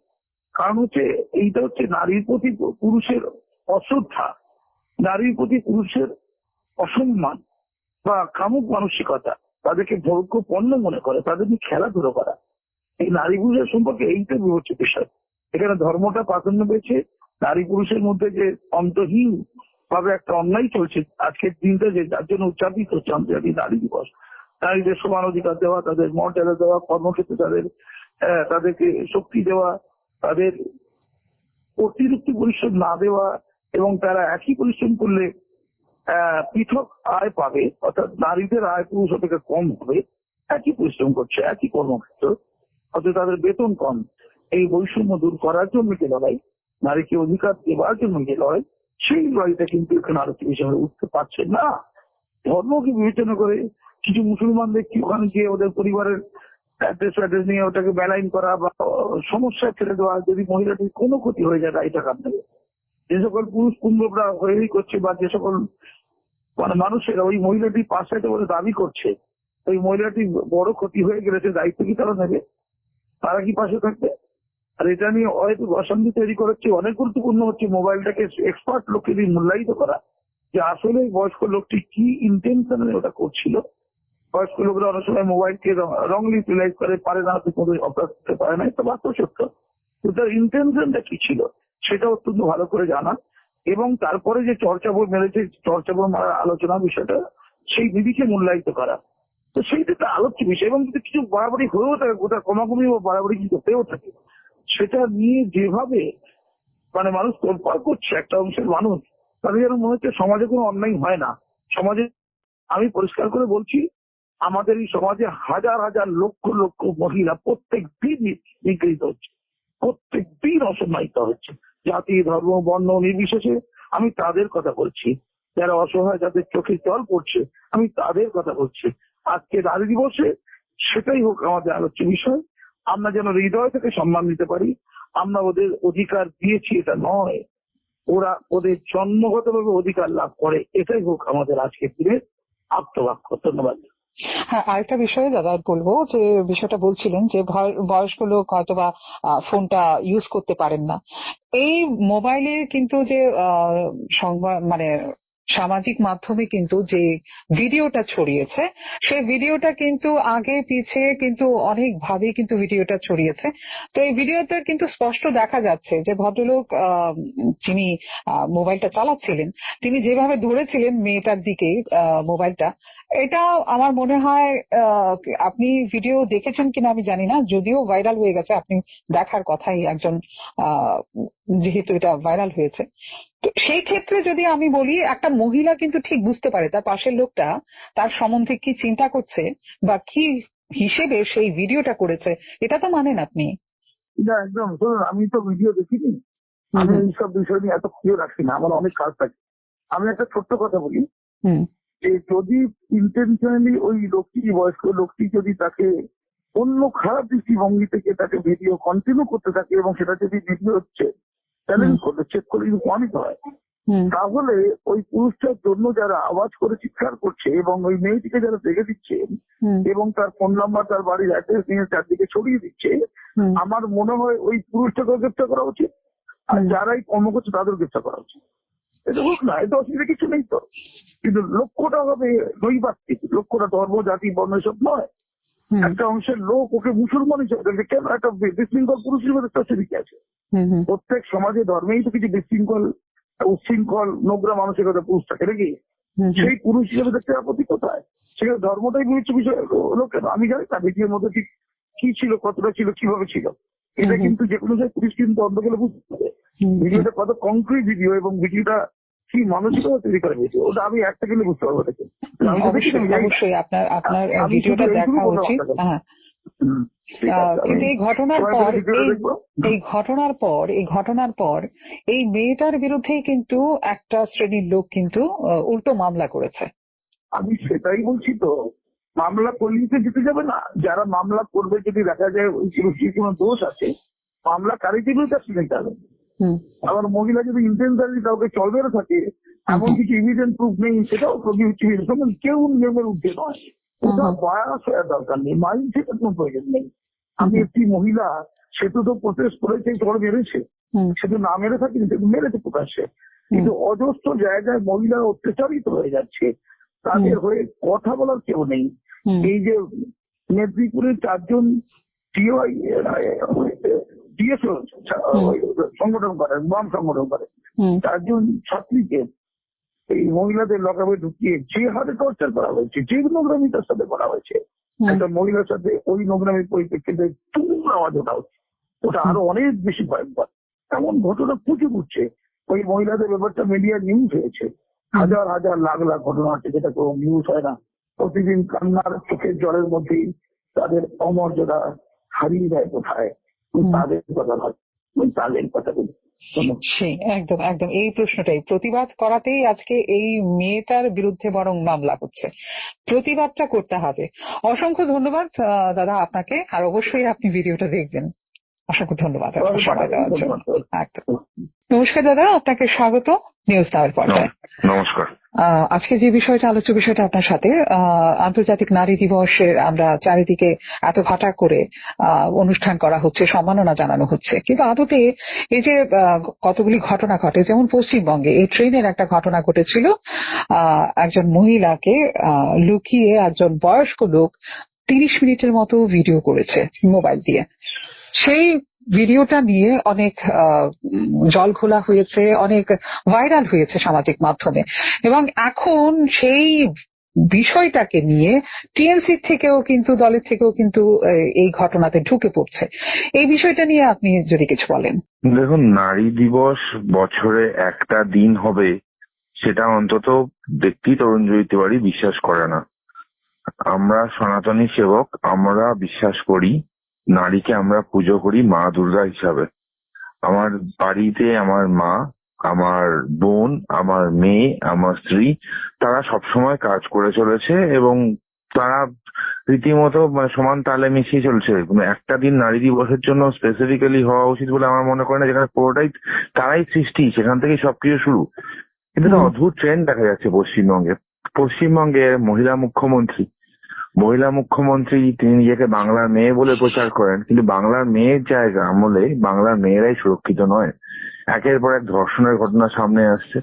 কারণ হচ্ছে এইটা হচ্ছে নারীর প্রতি পুরুষের অশ্রদ্ধা, নারীর প্রতি পুরুষের অসম্মান বা কামুক মানসিকতা, তাদেরকে ভোগ্য পণ্য মনে করে, তাদেরকে খেলাধুলো করা, এই নারী পুরুষের সম্পর্কে এইটা বিবেচ্য বিষয়। এখানে ধর্মটা প্রাধান্য পেয়েছে, নারী পুরুষের মধ্যে যে অন্তহীন ভাবে একটা অন্যায় চলছে আজকের দিনটা, যে যার জন্য উদযাপিত হচ্ছে আন্তর্জাতিক নারী দিবস, নারীদের সমান অধিকার দেওয়া, তাদের মর্যাদা দেওয়া, কর্মক্ষেত্রে তাদেরকে শক্তি দেওয়া, তাদের অতিরিক্ত পরিশ্রম না দেওয়া, এবং তারা একই পরিশ্রম করলে পৃথক আয় পাবে, অর্থাৎ নারীদের আয় পুরুষ অপেক্ষা কম হবে, একই পরিশ্রম করছে একই কর্মক্ষেত্র, অথচ তাদের বেতন কম। এই বৈষম্য দূর করার জন্য যে লড়াই, নারীকে অধিকার দেওয়ার জন্য যে লড়াই, সেই লড়াইটা কিন্তু এখানে আলোচ্য হিসেবে উঠতে পারছে না। ধর্মকে বিবেচনা করে কিছু মুসলমান দেখছি ওখানে গিয়ে ওদের পরিবারের অ্যাড্রেস নিয়ে ওটাকে বেলাইন করা বা সমস্যায় ছেড়ে দেওয়া, যদি মহিলাটির কোনো ক্ষতি হয়ে যায় এটা কার নেবে? যে সকল পুরুষ কুম্ভরা হয়েই করছে, বা যে সকল মানে মানুষেরা ওই মহিলাটি পাশে বলে দাবি করছে, ওই মহিলাটি বড় ক্ষতি হয়ে গেলে সে দায়িত্ব কি তারা নেবে? তারা কি পাশে থাকবে? আর এটা নিয়ে হয়তো অশান্তি তৈরি করাচ্ছে। অনেক গুরুত্বপূর্ণ হচ্ছে মোবাইলটাকে এক্সপার্ট লোককে দিয়ে মূল্যায়িত করা, যে আসলে বয়স্ক লোকটি কি ইন্টেনশনে ওটা করছিল। বয়স্ক লোকরা অনেক সময় মোবাইলকে রংলি ইউটিলাইজ করে, পারে না, অভ্যাস করতে পারে না, এটা বাস্তব সত্য। কিন্তু তার ইন্টেনশনটা কি ছিল সেটা অত্যন্ত ভালো করে জানা, এবং তারপরে যে চর্চা বই মেরেছে, চর্চা বই মারার আলোচনা বিষয়টা সেই বিধিকে মূল্যায়িত করা, তো সেইটা একটা আলোচ্য বিষয়। এবং যদি কিছু বাড়াবাড়ি হয়েও থাকে, কোথাও কমাকমি বা বাড়াবাড়ি কিছু হয়েও থাকে, সেটা নিয়ে যেভাবে মানে মানুষ তোলপাড় করছে, একটা অংশের মানুষ, তাদের যেন মনে হচ্ছে সমাজে কোনো অন্যায় হয় না। সমাজে আমি পরিষ্কার করে বলছি, আমাদের এই সমাজে হাজার হাজার লক্ষ লক্ষ মহিলা প্রত্যেক দিন নিগৃহীত হচ্ছে, প্রত্যেক দিন অসম্মানিত হচ্ছে, জাতি ধর্ম বর্ণ নির্বিশেষে। আমি তাদের কথা বলছি, যারা অসহায়, যাদের চোখে জল পড়ছে, আমি তাদের কথা বলছি। আজকে নারী দিবসে সেটাই হোক আমাদের আলোচ্য বিষয়। আমরা যেন হৃদয় থেকে সম্মান দিতে পারি। আমরা ওদের অধিকার দিয়েছি এটা নয়, ওরা ওদের জন্মগতভাবে অধিকার লাভ করে, এটাই হোক আমাদের আজকের দিনের আপ্তবাক্য। ধন্যবাদ। হ্যাঁ, আরেকটা বিষয়ে দাদা বলবো, যে বিষয়টা বলছিলেন যে বয়স্ক লোক হয়তো বা ফোনটা ইউজ করতে পারেন না। এই মোবাইলের কিন্তু যে সংবাদ মানে সামাজিক মাধ্যমে কিন্তু যে ভিডিওটা ছড়িয়েছে, সেই ভিডিওটা কিন্তু আগে পিছে কিন্তু অনেক ভাবে কিন্তু ভিডিওটা ছড়িয়েছে। তো এই ভিডিওতে কিন্তু স্পষ্ট দেখা যাচ্ছে যে ভদ্রলোক যিনি মোবাইলটা চালাচ্ছিলেন, তিনি যেভাবে ধরেছিলেন মেয়েটার দিকে মোবাইলটা, এটা আমার মনে হয় আপনি ভিডিও দেখেছেন কিনা আমি জানি না, যদিও ভাইরাল হয়ে গেছে, আপনি দেখার কথাই একজন, যেহেতু এটা ভাইরাল হয়েছে। তো সেই ক্ষেত্রে যদি আমি বলি, একটা মহিলা কিন্তু ঠিক বুঝতে পারে তার পাশের লোকটা তার সম্বন্ধে কি চিন্তা করছে বা কি হিসেবে সেই ভিডিওটা করেছে, এটা তো মানেন আপনি। না, একদম শুনুন, আমি তো ভিডিও দেখিনি, আমি এইসব বিষয় নিয়ে এত প্রিয় রাখি না, আমার অনেক কাজ থাকে। আমি একটা ছোট্ট কথা বলি, যে যদি ইন্টেনশনালি ওই লোকটি, বয়স্ক লোকটি যদি তাকে অন্য খারাপ দৃষ্টিভঙ্গি থেকে তাকে ভিডিও কন্টিনিউ করতে থাকে, এবং সেটা যদি ভিডিও হচ্ছে চ্যালেঞ্জ করতে চেক করে যদি প্রমাণিত হয়, তাহলে ওই পুরুষটার জন্য যারা আওয়াজ করে চিৎকার করছে, এবং ওই মেয়েটিকে যারা দেখে দিচ্ছে, এবং তার ফোন নাম্বার, তার বাড়ির অ্যাড্রেস নিয়ে চারদিকে ছড়িয়ে দিচ্ছে, আমার মনে হয় ওই পুরুষটাকেও গ্রেফতার করা উচিত, আর যারা এই কর্ম করছে তাদের গ্রেফতার করা উচিত। এটা হোক না, এটা অসুবিধা কিছু নেই তো, কিন্তু লক্ষ্যটা হবে নৈবাত্তিক, লক্ষ্যটা ধর্ম, জাতি, বর্ণ এসব নয়। একটা অংশের লোক ওকে মুসলমান হিসেবে দেখবে, কেন একটা বিশৃঙ্খল পুরুষ হিসেবে দেখতে অসুবিধা আছে? প্রত্যেক সমাজে ধর্মেই তো কিছু বিশৃঙ্খল, উচ্ছৃঙ্খল, নোংরা মানসিকতা পুরুষ থাকে নাকি? সেই পুরুষ হিসেবে দেখতে আপত্তি কোথায়? সেখানে ধর্মটাই বিবেচ্য বিষয় হলো কেন? আমি জানি না ভিডিওর মধ্যে ঠিক কি ছিল, কতটা ছিল, কিভাবে ছিল। এটা কিন্তু যে কোনো জায়গায় পুলিশ কিন্তু অন্ধ গেলে বুঝতে পারে ভিডিওটা কত কংক্রিট ভিডিও এবং ভিডিওটা কি মানসিকতা তৈরি করে দিয়েছে, ওটা আমি একটা গেলে বুঝতে পারবো দেখে। অবশ্যই আপনার ভিডিওটা দেখা উচিত। হ্যাঁ, কিন্তু এই ঘটনার পর এই মেয়েটার বিরুদ্ধেই কিন্তু একটা শ্রেণীর লোক কিন্তু উল্টো মামলা করেছে। আমি সেটাই বলছি তো, মামলা করলেই তো জিতে যাবে না। যারা মামলা করবে যদি দেখা যায় ওই পুরুষটির কোনো দোষ আছে, মামলা কারিতে বিরুদ্ধে নিতে হবে। আবার মহিলা যদি ইন্টেনশনালি কাউকে চল মেরে থাকে, এমন কিছু ইভিডেন্স প্রুফ নেই, সেটাও কেউ নিয়মের উঠে নয়। ওটা বয়স হওয়ার দরকার নেই, মাইন্ড সেটার কোনো প্রয়োজন নেই। আমি একটি মহিলা, সে তো প্রোটেস্ট করেছে, চড় মেরেছে, সে তো না মেরে থাকেনি, সে মেরেছে প্রকাশ্যে। কিন্তু অজস্র জায়গায় মহিলা অত্যাচারিত হয়ে যাচ্ছে, তাদের হয়ে কথা বলার কেউ নেই। এই যে মেদিনীপুরের 4 জন ডিএসও সংগঠন করে, বাম সংগঠন করে, 4 জন ছাত্রীকে এই মহিলাদের লকাপে ঢুকিয়ে যে হারে টর্চার করা হয়েছে, যে নোংরামি তার সাথে করা হয়েছে, একটা মহিলার সাথে ওই নোংরামির পরিপ্রেক্ষিতে তুমুল আওয়াজ ওঠা হচ্ছে, ওটা আরো অনেক বেশি ভয়ঙ্কর। এমন ঘটনা প্রচুর উঠছে। ওই মহিলাদের ব্যাপারটা মিডিয়া নিউজ হয়েছে, হাজার হাজার লাখ লাখ ঘটনা হচ্ছে, যেটা কোনো নিউজ হয় না। প্রতিদিন কান্নার চোখের জলের মধ্যেই তাদের অমর্যাদা হারিয়ে যায় কোথায়, তাদের কথা নয়, তাদের কথা বলি। একদম একদম এই প্রশ্নটাই প্রতিবাদ করাতেই আজকে এই মেয়েটার বিরুদ্ধে বরং মামলা হচ্ছে। প্রতিবাদটা করতে হবে। অসংখ্য ধন্যবাদ দাদা আপনাকে, আর অবশ্যই আপনি ভিডিওটা দেখবেন। অসংখ্য ধন্যবাদ সময় দেওয়ার জন্য। নমস্কার দাদা, আপনাকে স্বাগত নিউজ নাওয়ের পর্দায়। নমস্কার। আজকে যে বিষয়টা আলোচ্য বিষয়টা আপনার সাথে, আন্তর্জাতিক নারী দিবসের আমরা চারিদিকে এত ভাটা করে অনুষ্ঠান করা হচ্ছে, সম্মাননা জানানো হচ্ছে, কিন্তু আদতে এই যে কতগুলি ঘটনা ঘটে, যেমন পশ্চিমবঙ্গে এই ট্রেনের একটা ঘটনা ঘটেছিল, একজন মহিলাকে লুকিয়ে একজন বয়স্ক লোক 30 মিনিটের মতো ভিডিও করেছে মোবাইল দিয়ে। সেই ভিডিওটা নিয়ে অনেক জল ঘোলা হয়েছে, অনেক ভাইরাল হয়েছে সামাজিক মাধ্যমে, এবং এখন সেই বিষয়টাকে নিয়ে টিএমসি থেকেও কিন্তু, দলের থেকেও কিন্তু এই ঘটনাতে ঢুকে পড়ছে। এই বিষয়টা নিয়ে আপনি যদি কিছু বলেন। দেখুন, নারী দিবস বছরে একটা দিন হবে, সেটা অন্তত ব্যক্তি তরুণজয়ী তিওয়ারি বিশ্বাস করে না। আমরা সনাতনী সেবক, আমরা বিশ্বাস করি নারীকে আমরা পুজো করি মা দুর্গা হিসাবে। আমার বাড়িতে আমার মা, আমার বোন, আমার মেয়ে, আমার স্ত্রী, তারা সবসময় কাজ করে চলেছে এবং তারা রীতিমতো সমান তালে মিশিয়ে চলছে। একটা দিন নারী দিবসের জন্য স্পেসিফিক্যালি হওয়া উচিত বলে আমার মনে করে না, যেখানে পুরোটাই তারাই সৃষ্টি, সেখান থেকেই সবকিছু শুরু। কিন্তু একটা অদ্ভুত ট্রেন্ড দেখা যাচ্ছে পশ্চিমবঙ্গে। পশ্চিমবঙ্গের মহিলা মুখ্যমন্ত্রী তিনি নিজেকে বাংলার মেয়ে বলে প্রচার করেন, কিন্তু বাংলার মেয়ের জায়গা আমলে বাংলার মেয়েরাই সুরক্ষিত নয়। একের পর এক ধর্ষণের ঘটনা সামনে আসছে,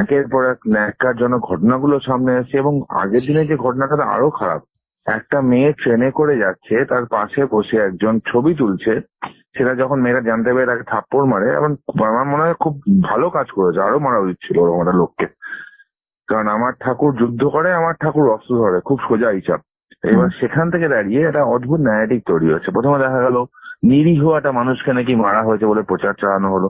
একের পর এক ন্যাক্কারজনক ঘটনাগুলো সামনে আসছে, এবং আগের দিনে যে ঘটনাটা আরো খারাপ, একটা মেয়ে ট্রেনে করে যাচ্ছে, তার পাশে বসে একজন ছবি তুলছে, সেটা যখন মেয়েরা জানতে পেরে তাকে থাপ্পড় মারে, এবং আমার মনে হয় খুব ভালো কাজ করেছে, আরো মারা উচিত ছিল ওরকম একটা লোককে। কারণ আমার ঠাকুর যুদ্ধ করে, আমার ঠাকুর অস্ত্র ধরে, খুব সোজা হিসাব। এবার সেখান থেকে দাঁড়িয়ে একটা অদ্ভুত ন্যারেটিভ তৈরি হচ্ছে। প্রথমে দেখা গেল নিরীহ একটা মানুষকে নাকি মারা হয়েছে বলে প্রচার চালানো হলো,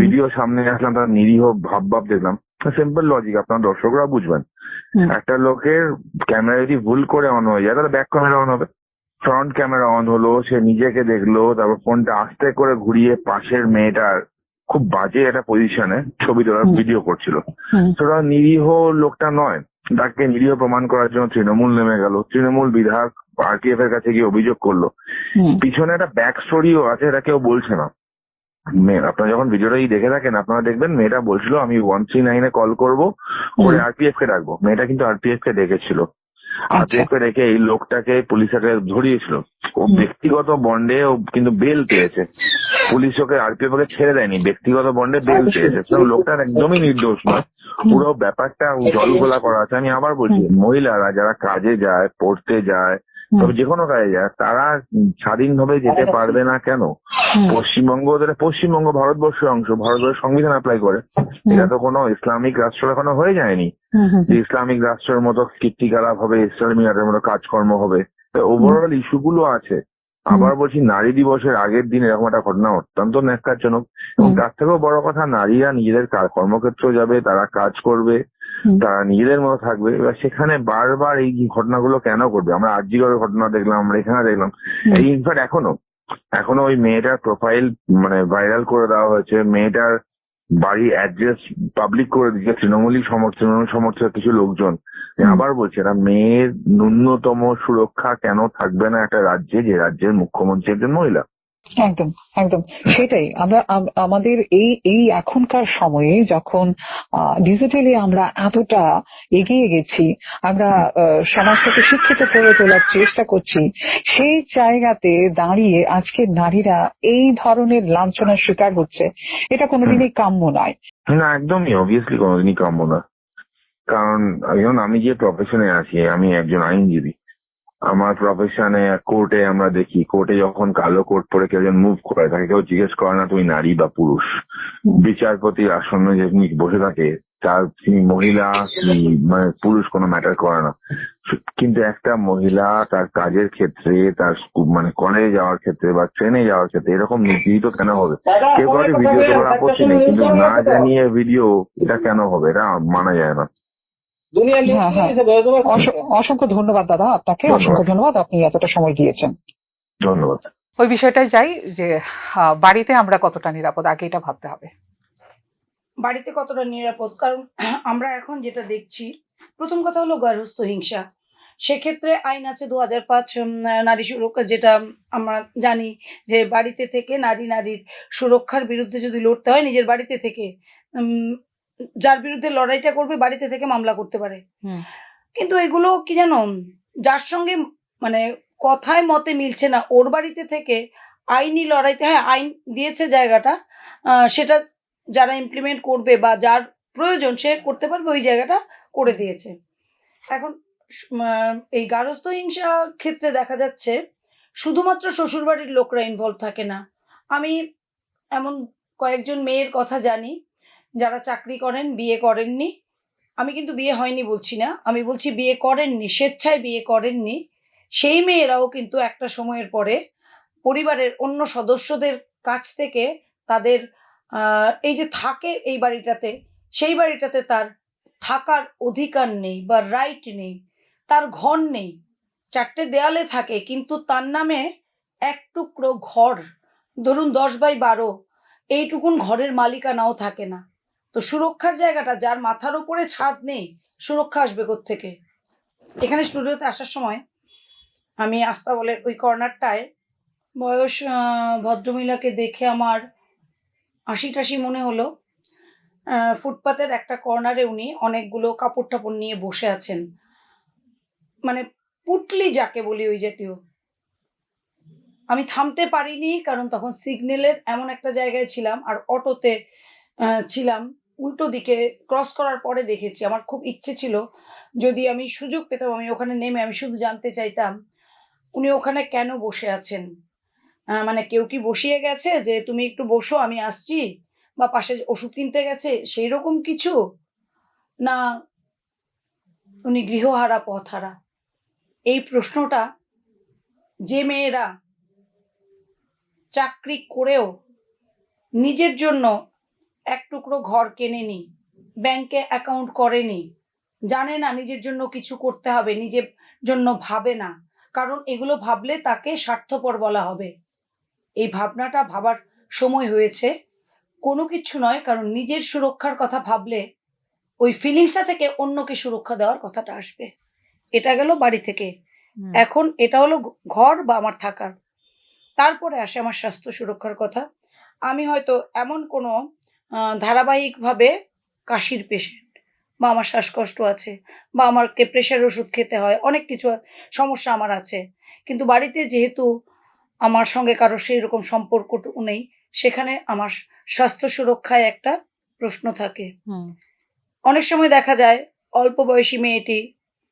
ভিডিও সামনে আসলাম, তারা নিরীহ ভাব দেখলাম। সিম্পল লজিক, আপনার দর্শকরা বুঝবেন। একটা লোকের ক্যামেরা যদি ভুল করে অন হয়ে যায়, তাহলে ব্যাক ক্যামেরা অন হবে, ফ্রন্ট ক্যামেরা অন হলো, সে নিজেকে দেখলো, তারপর ফোনটা আস্তে করে ঘুরিয়ে পাশের মেয়েটার খুব বাজে একটা পজিশনে ছবি তোলার ভিডিও করছিল। তোরা নিরীহ লোকটা নয়, তাকে নিরীহ প্রমাণ করার জন্য তৃণমূল নেমে গেল, তৃণমূল বিধায়ক আরটিএফ এর কাছে গিয়ে অভিযোগ করলো। পিছনে একটা ব্যাক স্টোরিও আছে, এটা কেউ বলছে না। আপনারা যখন ভিডিওটা দেখে থাকেন, আপনারা দেখবেন মেয়েটা বলছিল আমি 139-এ কল করবো, করে আরপিএফ কে ডাকবো। মেয়েটা কিন্তু আরপিএফ কে ডেকেছিল। আচ্ছা। চেপে রেখে এই লোকটাকে পুলিশকে ধরিয়েছিল। ও ব্যক্তিগত বন্ডে ও কিন্তু বেল পেয়েছে, পুলিশ ওকে আরপিএফ ওকে ছেড়ে দেয়নি, ব্যক্তিগত বন্ডে বেল পেয়েছে। তো লোকটার একদমই নির্দোষ নয়, পুরো ব্যাপারটা জল ঘোলা করা আছে। আমি আবার বলছি, মহিলারা যারা কাজে যায়, পড়তে যায়, তবে যে কোনো কাজে যায়, তারা স্বাধীনভাবে যেতে পারবে না কেন? পশ্চিমবঙ্গ ভারতবর্ষের অংশ, ভারতবর্ষের সংবিধান অ্যাপ্লাই করে। এটা তো কোনো ইসলামিক রাষ্ট্র এখনো হয়ে যায়নি যে ইসলামিক রাষ্ট্রের মতো কীর্তিকলাপ হবে, ইসলামিক রাষ্ট্রের মতো কাজকর্ম হবে। ওভারঅল ইস্যুগুলো আছে। আবার বলছি, নারী দিবসের আগের দিন এরকম একটা ঘটনা অত্যন্ত ন্যাক্কারজনক। এবং তার থেকেও বড় কথা, নারীরা নিজেদের কর্মক্ষেত্র যাবে, তারা কাজ করবে, তারা নিজেদের মতো থাকবে। এবার সেখানে বারবার এই ঘটনাগুলো কেন করবে? আমরা আরজিকরের ঘটনা দেখলাম, আমরা এখানে দেখলাম, এই ইনফ্যাক্ট এখনো ওই মেয়েটার প্রোফাইল মানে ভাইরাল করে দেওয়া হয়েছে, মেয়েটার বাড়ির অ্যাড্রেস পাবলিক করে দিচ্ছে তৃণমূল সমর্থক কিছু লোকজন। আবার বলছে, এরা মেয়ের ন্যূনতম সুরক্ষা কেন থাকবে না একটা রাজ্যে, যে রাজ্যের মুখ্যমন্ত্রী একজন মহিলা? একদম একদম সেটাই। আমরা আমাদের এই এখনকার সময়ে যখন ডিজিটালি আমরা এতটা এগিয়ে গেছি, আমরা সমাজটাকে শিক্ষিত করে তোলার চেষ্টা করছি, সেই জায়গাতে দাঁড়িয়ে আজকে নারীরা এই ধরনের লাঞ্ছনার শিকার হচ্ছে, এটা কোনোদিনই কাম্য নয়। না, একদমই অবভিয়াসলি কোনোদিনই কাম্য না। কারণ এখন আমি যে প্রফেশনে আছি, আমি একজন আইনজীবী। আমার প্রফেশনে কোর্টে আমরা দেখি, কোর্টে যখন কালো কোট পরে কেউ মুভ করে, তাকে কেউ জিজ্ঞেস করে না তুমি নারী বা পুরুষ। বিচারপতির আসনে যে বসে থাকে, তিনি মহিলা কি মানে পুরুষ কোনো ম্যাটার করে না। কিন্তু একটা মহিলা তার কাজের ক্ষেত্রে, তার মানে কলেজে যাওয়ার ক্ষেত্রে বা ট্রেনে যাওয়ার ক্ষেত্রে এরকম নিপীড়িত কেন হবে? কেউ কাউকে ভিডিও তোলার আপত্তি নেই, কিন্তু না জানিয়ে ভিডিও, এটা কেন হবে? এটা মানা যায় না। হ্যাঁ হ্যাঁ, অসংখ্য ধন্যবাদ দাদা আপনাকে, অসংখ্য ধন্যবাদ, আপনি এতটা সময় দিয়েছেন। ধন্যবাদ। ওই বিষয়টাই যাই যে বাড়িতে আমরা কতটা নিরাপদ, আগে এটা ভাবতে হবে। বাড়িতে কতটা নিরাপদ, কারণ আমরা এখন যেটা দেখছি, প্রথম কথা হলো গার্হস্থ্য হিংসা। সেক্ষেত্রে আইন আছে 2005 নারী সুরক্ষা, যেটা আমরা জানি যে বাড়িতে থেকে নারীর সুরক্ষার বিরুদ্ধে যদি লড়তে হয়, নিজের বাড়িতে থেকে যার বিরুদ্ধে লড়াইটা করবে বাড়িতে থেকে মামলা করতে পারে। কিন্তু এগুলো কি জানো, যার সঙ্গে মানে কথায় মতে মিলছে না, ওর বাড়িতে থেকে আইনি লড়াইতে, হ্যাঁ আইন দিয়েছে জায়গাটা, সেটা যারা ইমপ্লিমেন্ট করবে বা যার প্রয়োজন সে করতে পারবে, ওই জায়গাটা করে দিয়েছে। এখন এই গার্হস্থ্য হিংসা ক্ষেত্রে দেখা যাচ্ছে শুধুমাত্র শ্বশুরবাড়ির লোকরা ইনভলভ থাকে না। আমি এমন কয়েকজন মেয়ের কথা জানি যারা চাকরি করেন, বিয়ে করেননি। আমি কিন্তু বিয়ে হয়নি বলছি না, আমি বলছি বিয়ে করেননি, স্বেচ্ছায় বিয়ে করেননি। সেই মেয়েরাও কিন্তু একটা সময়ের পরে পরিবারের অন্য সদস্যদের কাছ থেকে তাদের এই যে থাকে এই বাড়িটাতে, সেই বাড়িটাতে তার থাকার অধিকার নেই বা রাইট নেই, তার ঘর নেই। 4টে দেয়ালে থাকে, কিন্তু তার নামে এক টুকরো ঘর, ধরুন 10x12, এইটুকুন ঘরের মালিকানাও থাকে না। তো সুরক্ষার জায়গাটা, যার মাথার উপরে ছাদ নেই, সুরক্ষা আসবে কোত্থেকে? এখানে স্টুডিওতে আসার সময় আমি আস্তাবলের ওই কর্নারটায় বয়স ভদ্রমহিলাকে দেখে আমার 80-টাশি মনে হলো। ফুটপাতের একটা কর্নারে উনি অনেকগুলো কাপড় টাপড় নিয়ে বসে আছেন, মানে পুটলি যাকে বলি ওই জাতীয়। আমি থামতে পারিনি, কারণ তখন সিগন্যালের এমন একটা জায়গায় ছিলাম আর অটোতে ছিলাম, উল্টো দিকে ক্রস করার পরে দেখেছি। আমার খুব ইচ্ছে ছিল, যদি আমি সুযোগ পেতাম আমি ওখানে নেমে আমি শুধু জানতে চাইতাম উনি ওখানে কেন বসে আছেন। মানে কেউ কি বসিয়ে গেছে যে তুমি একটু বসো আমি আসছি, বা পাশে ওষুধ কিনতে গেছে সেই রকম কিছু, না উনি গৃহহারা পথহারা? এই প্রশ্নটা যে মেয়েরা চাকরি করেও নিজের জন্য এক টুকরো ঘর কেনেনি, ব্যাংকে অ্যাকাউন্ট করেনি, জানে না নিজের জন্য কিছু করতে হবে, নিজের জন্য ভাবে না, কারণ এগুলো ভাবলে তাকে স্বার্থপর বলা হবে। এই ভাবনাটা ভাবার সময় হয়েছে। কোনো কিছু নয়, কারণ নিজের সুরক্ষার কথা ভাবলে ওই ফিলিংসটা থেকে অন্যকে সুরক্ষা দেওয়ার কথাটা আসবে। এটা গেল বাড়ি থেকে। এখন এটা হলো ঘর বা আমার থাকার। তারপরে আসে আমার স্বাস্থ্য সুরক্ষার কথা। আমি হয়তো এমন কোনো ধারাবাহিকভাবে কাশির পেশেন্ট, বা আমার শ্বাসকষ্ট আছে, বা আমাকে প্রেশার ওষুধ খেতে হয়, অনেক কিছু সমস্যা আমার আছে। কিন্তু বাড়িতে যেহেতু আমার সঙ্গে কারো সেই রকম সম্পর্কটুকু নেই, সেখানে আমার স্বাস্থ্য সুরক্ষায় একটা প্রশ্ন থাকে। হুম, অনেক সময় দেখা যায় অল্প বয়সী মেয়েটি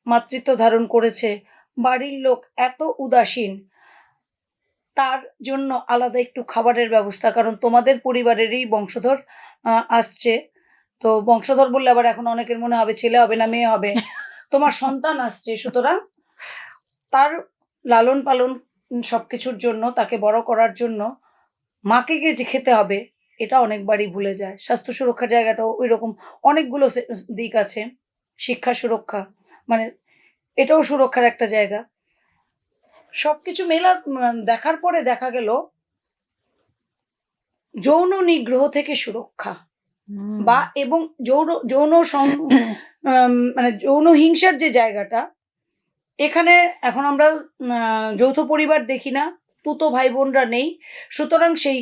মাতৃত্ব ধারণ করেছে, বাড়ির লোক এত উদাসীন, তার জন্য আলাদা একটু খাবারের ব্যবস্থা, কারণ তোমাদের পরিবারেরই বংশধর আসছে। তো বংশধর বললে আবার এখন অনেকের মনে হবে ছেলে হবে না মেয়ে হবে, তোমার সন্তান আসছে, সুতরাং তার লালন পালন সবকিছুর জন্য, তাকে বড় করার জন্য মাকে যে খেতে হবে, এটা অনেকবারই ভুলে যায়। স্বাস্থ্য সুরক্ষার জায়গাটাও ওই রকম অনেকগুলো দিক আছে। শিক্ষা সুরক্ষা, মানে এটাও সুরক্ষার একটা জায়গা। সবকিছু দেখার পরে দেখা গেল যৌন নিগ্রহ থেকে সুরক্ষা, হুম, বা এবং যৌন যৌন মানে যৌন হিংসার যে জায়গাটা, এখানে এখন আমরা যৌথ পরিবার দেখি না, তুতো ভাই বোনরা নেই, সুতরাং সেই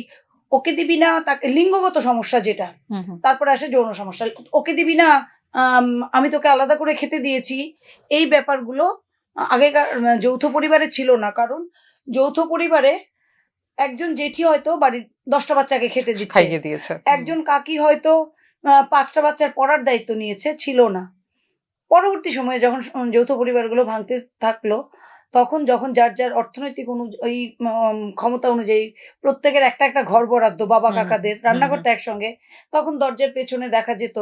ওকে দিবি না, তাকে লিঙ্গগত সমস্যা যেটা, হুম, হুম, তারপরে আসে যৌন সমস্যা, ওকে দিবি না, আমি তোকে আলাদা করে খেতে দিয়েছি, এই ব্যাপারগুলো আগেকার যৌথ পরিবারে ছিল না। কারণ যৌথ পরিবারে একজন জেঠি হয়তো বাড়ির 10টা বাচ্চাকে খেতে দিচ্ছে, খাইয়ে দিয়েছে। একজন কাকি হয়তো 5টা বাচ্চার পড়ার দায়িত্ব নিয়েছে, ছিল না। পরবর্তী সময়ে যখন যৌথ পরিবারগুলো ভাঙতে থাকলো, তখন যখন যার যার অর্থনৈতিক ওই ক্ষমতা অনুযায়ী প্রত্যেকের একটা একটা ঘর বরাদ্দ, বাবা হুম, কাকাদের হুম, রান্নাঘরটা একসঙ্গে, তখন দরজার পেছনে দেখা যেত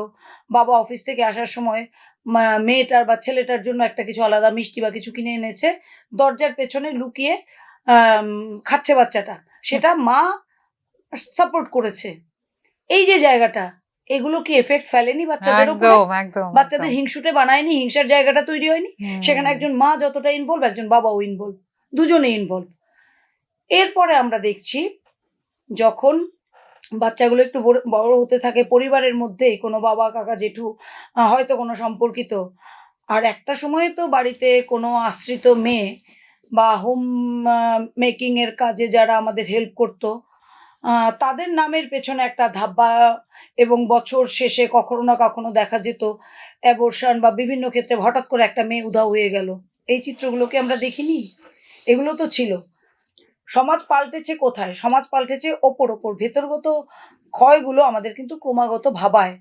বাবা অফিস থেকে আসার সময় মেয়েটার বা ছেলেটার জন্য একটা কিছু আলাদা মিষ্টি বা কিছু কিনে এনেছে, দরজার পেছনে লুকিয়ে খাচ্ছে বাচ্চাটা, সেটা মা সাপোর্ট করেছে। এই যে জায়গাটা, এগুলো কি এফেক্ট ফেলেনি বাচ্চাদের উপরে? একদম, একদম, বাচ্চাদের একদম। হিংসুটে বানায়নি? হিংসার জায়গাটা তৈরি হয়নি? সেখানে হুম, একজন মা যতটা ইনভলভ, একজন বাবাও ইনভলভ, দুজনেই ইনভলভ। এরপরে আমরা দেখছি যখন বাচ্চাগুলো একটু বড় হতে থাকে, পরিবারের মধ্যেই কোনো বাবা কাকা জেঠু হয়তো কোনো সম্পর্কিত, আর একটা সময়ে তো বাড়িতে কোনো আশ্রিত মেয়ে বা হোম মেকিং এর কাজে যারা আমাদের হেল্প করতো, তাদের নামের পেছনে একটা ধাব্বা, এবং বছর শেষে কখনো না কখনো দেখা যেত অ্যাবর্শন বা বিভিন্ন ক্ষেত্রে হঠাৎ করে একটা মেয়ে উধাও হয়ে গেল। এই চিত্রগুলোকে আমরা দেখিনি? এগুলো তো ছিল। সমাজ পাল্টেছে কোথায়? সমাজ পাল্টেছে ওপর। ভেতরগত ক্ষয়গুলো আমাদের কিন্তু ক্রমাগত ভাবায়।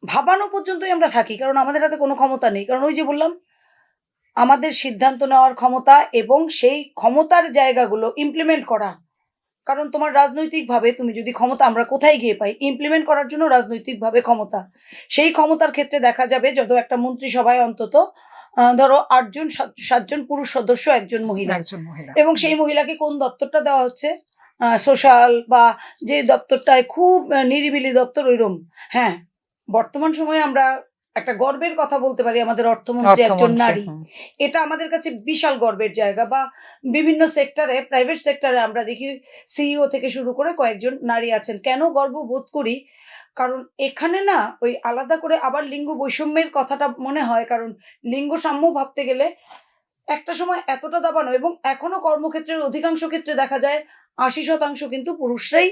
ভাবানো পর্যন্তই আমরা থাকি। কারণ আমাদের হাতে কোনো ক্ষমতা নেই। কারণ ওই যে বললাম, আমাদের সিদ্ধান্ত নেওয়ার ক্ষমতা এবং সেই ক্ষমতার জায়গাগুলো ইমপ্লিমেন্ট করা। কারণ তোমার রাজনৈতিকভাবে তুমি যদি ক্ষমতা আমরা কোথায় গিয়ে পাই? ইমপ্লিমেন্ট করার জন্য রাজনৈতিকভাবে ক্ষমতা। সেই ক্ষমতার ক্ষেত্রে দেখা যাবে যত একটা মন্ত্রিসভায় অন্তত ধরো ৮ জন ৭ জন পুরুষ সদস্য, ১ জন মহিলা। একজন মহিলা। এবং সেই মহিলাকে কোন দপ্তরটা দেওয়া হচ্ছে? সোশ্যাল বা যে দপ্তরটায় খুব নিরিবিলি দপ্তর ঐরম। হ্যাঁ, বর্তমান সময়ে আমরা একটা গর্বের কথা বলতে পারি, আমাদের অর্থমন্ত্রী একজন অর্থমন্ত্রী। নারী। হুম, এটা আমাদের কাছে বিশাল গর্বের জায়গা। বা বিভিন্ন সেক্টরে, প্রাইভেট সেক্টরে আমরা দেখি সিইও থেকে শুরু করে কয়েকজন নারী আছেন। কেন গর্ববোধ করি? কারণ এখানে না ওই আলাদা করে আবার লিঙ্গ বৈষম্যের কথাটা মনে হয়। কারণ লিঙ্গ সাম্য ভাবতে গেলে একটা সময় এতটা দাবানো, এবং এখনো কর্মক্ষেত্রের অধিকাংশ ক্ষেত্রে দেখা যায় ৮০% কিন্তু পুরুষরাই,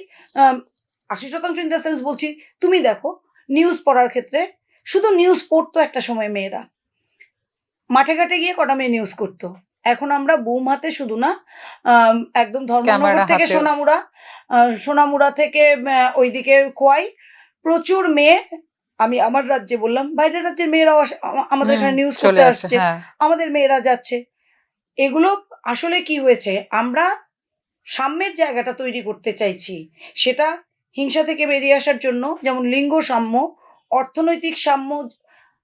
৮০% ইন দ্য সেন্স বলছি, তুমি দেখো নিউজ পড়ার ক্ষেত্রে, শুধু নিউজ পড়তো একটা সময় মেয়েরা, মাঠে ঘাটে গিয়ে কটা মেয়ে নিউজ করতো। এখন আমরা বুম হাতে শুধু না, একদম ধর্মনগর ক্যামেরা থেকে হাতেও। সোনামুড়া, সোনামুড়া থেকে ওইদিকে খোয়াই, প্রচুর মেয়ে। আমি আমার রাজ্যে বললাম, বাইরের রাজ্যের মেয়েরাও আমাদের হুম, এখানে নিউজ চলে করতে আসে। আসছে, হ্যাঁ, আমাদের মেয়েরা যাচ্ছে। এগুলো আসলে কি হয়েছে? আমরা সাম্যের জায়গাটা তৈরি করতে চাইছি, সেটা হিংসা থেকে বেরিয়ে আসার জন্য, যেমন লিঙ্গ সাম্য, অর্থনৈতিক সাম্য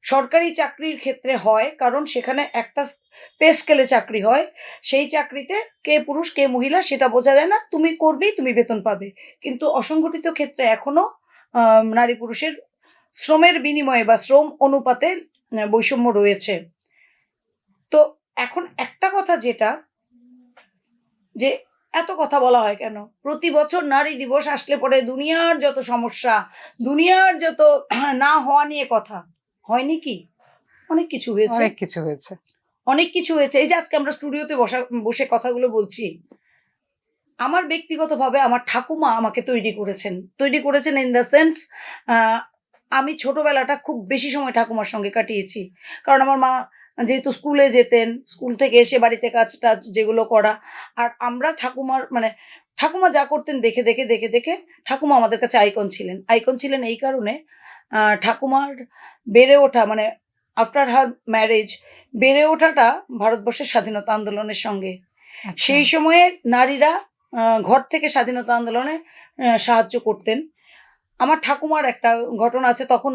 সরকারি চাকরির ক্ষেত্রে হয়, কারণ সেখানে একটা পে স্কেলে চাকরি হয়। সেই চাকরিতে কে পুরুষ কে মহিলা সেটা বোঝা যায় না, তুমি করবেই, তুমি বেতন পাবে। কিন্তু অসংগঠিত ক্ষেত্রে এখনো নারী পুরুষের শ্রমের বিনিময়ে বা শ্রম অনুপাতে বৈষম্য রয়েছে। তো এখন একটা কথা যেটা, যে এত কথা বলা হয় কেন? প্রতি বছর নারী দিবস আসলে পরে দুনিয়ার যত সমস্যা, দুনিয়ার যত না হওয়া নিয়ে কথা, হয়নি কি? অনেক কিছু হয়েছে। অনেক কিছু হয়েছে। অনেক কিছু হয়েছে। এই যে আজকে আমরা স্টুডিওতে বসে কথাগুলো বলছি, আমার ব্যক্তিগতভাবে আমার ঠাকুমা আমাকে তৈরি করেছেন। তৈরি করেছেন ইন দ্য সেন্স, আমি ছোটবেলাটা খুব বেশি সময় ঠাকুমার সঙ্গে কাটিয়েছি, কারণ আমার মা যেহেতু স্কুলে যেতেন, স্কুল থেকে এসে বাড়িতে কাজ টাজ যেগুলো করা, আর আমরা ঠাকুমার মানে ঠাকুমা যা করতেন দেখে দেখে দেখে দেখে ঠাকুমা আমাদের কাছে আইকন ছিলেন এই কারণে ঠাকুমার বেড়ে ওঠা মানে আফটার হার ম্যারেজ বেড়ে ওঠাটা ভারতবর্ষের স্বাধীনতা আন্দোলনের সঙ্গে। আচ্ছা। সেই সময়ে নারীরা ঘর থেকে স্বাধীনতা আন্দোলনে সাহায্য করতেন। আমার ঠাকুমার একটা ঘটনা আছে, তখন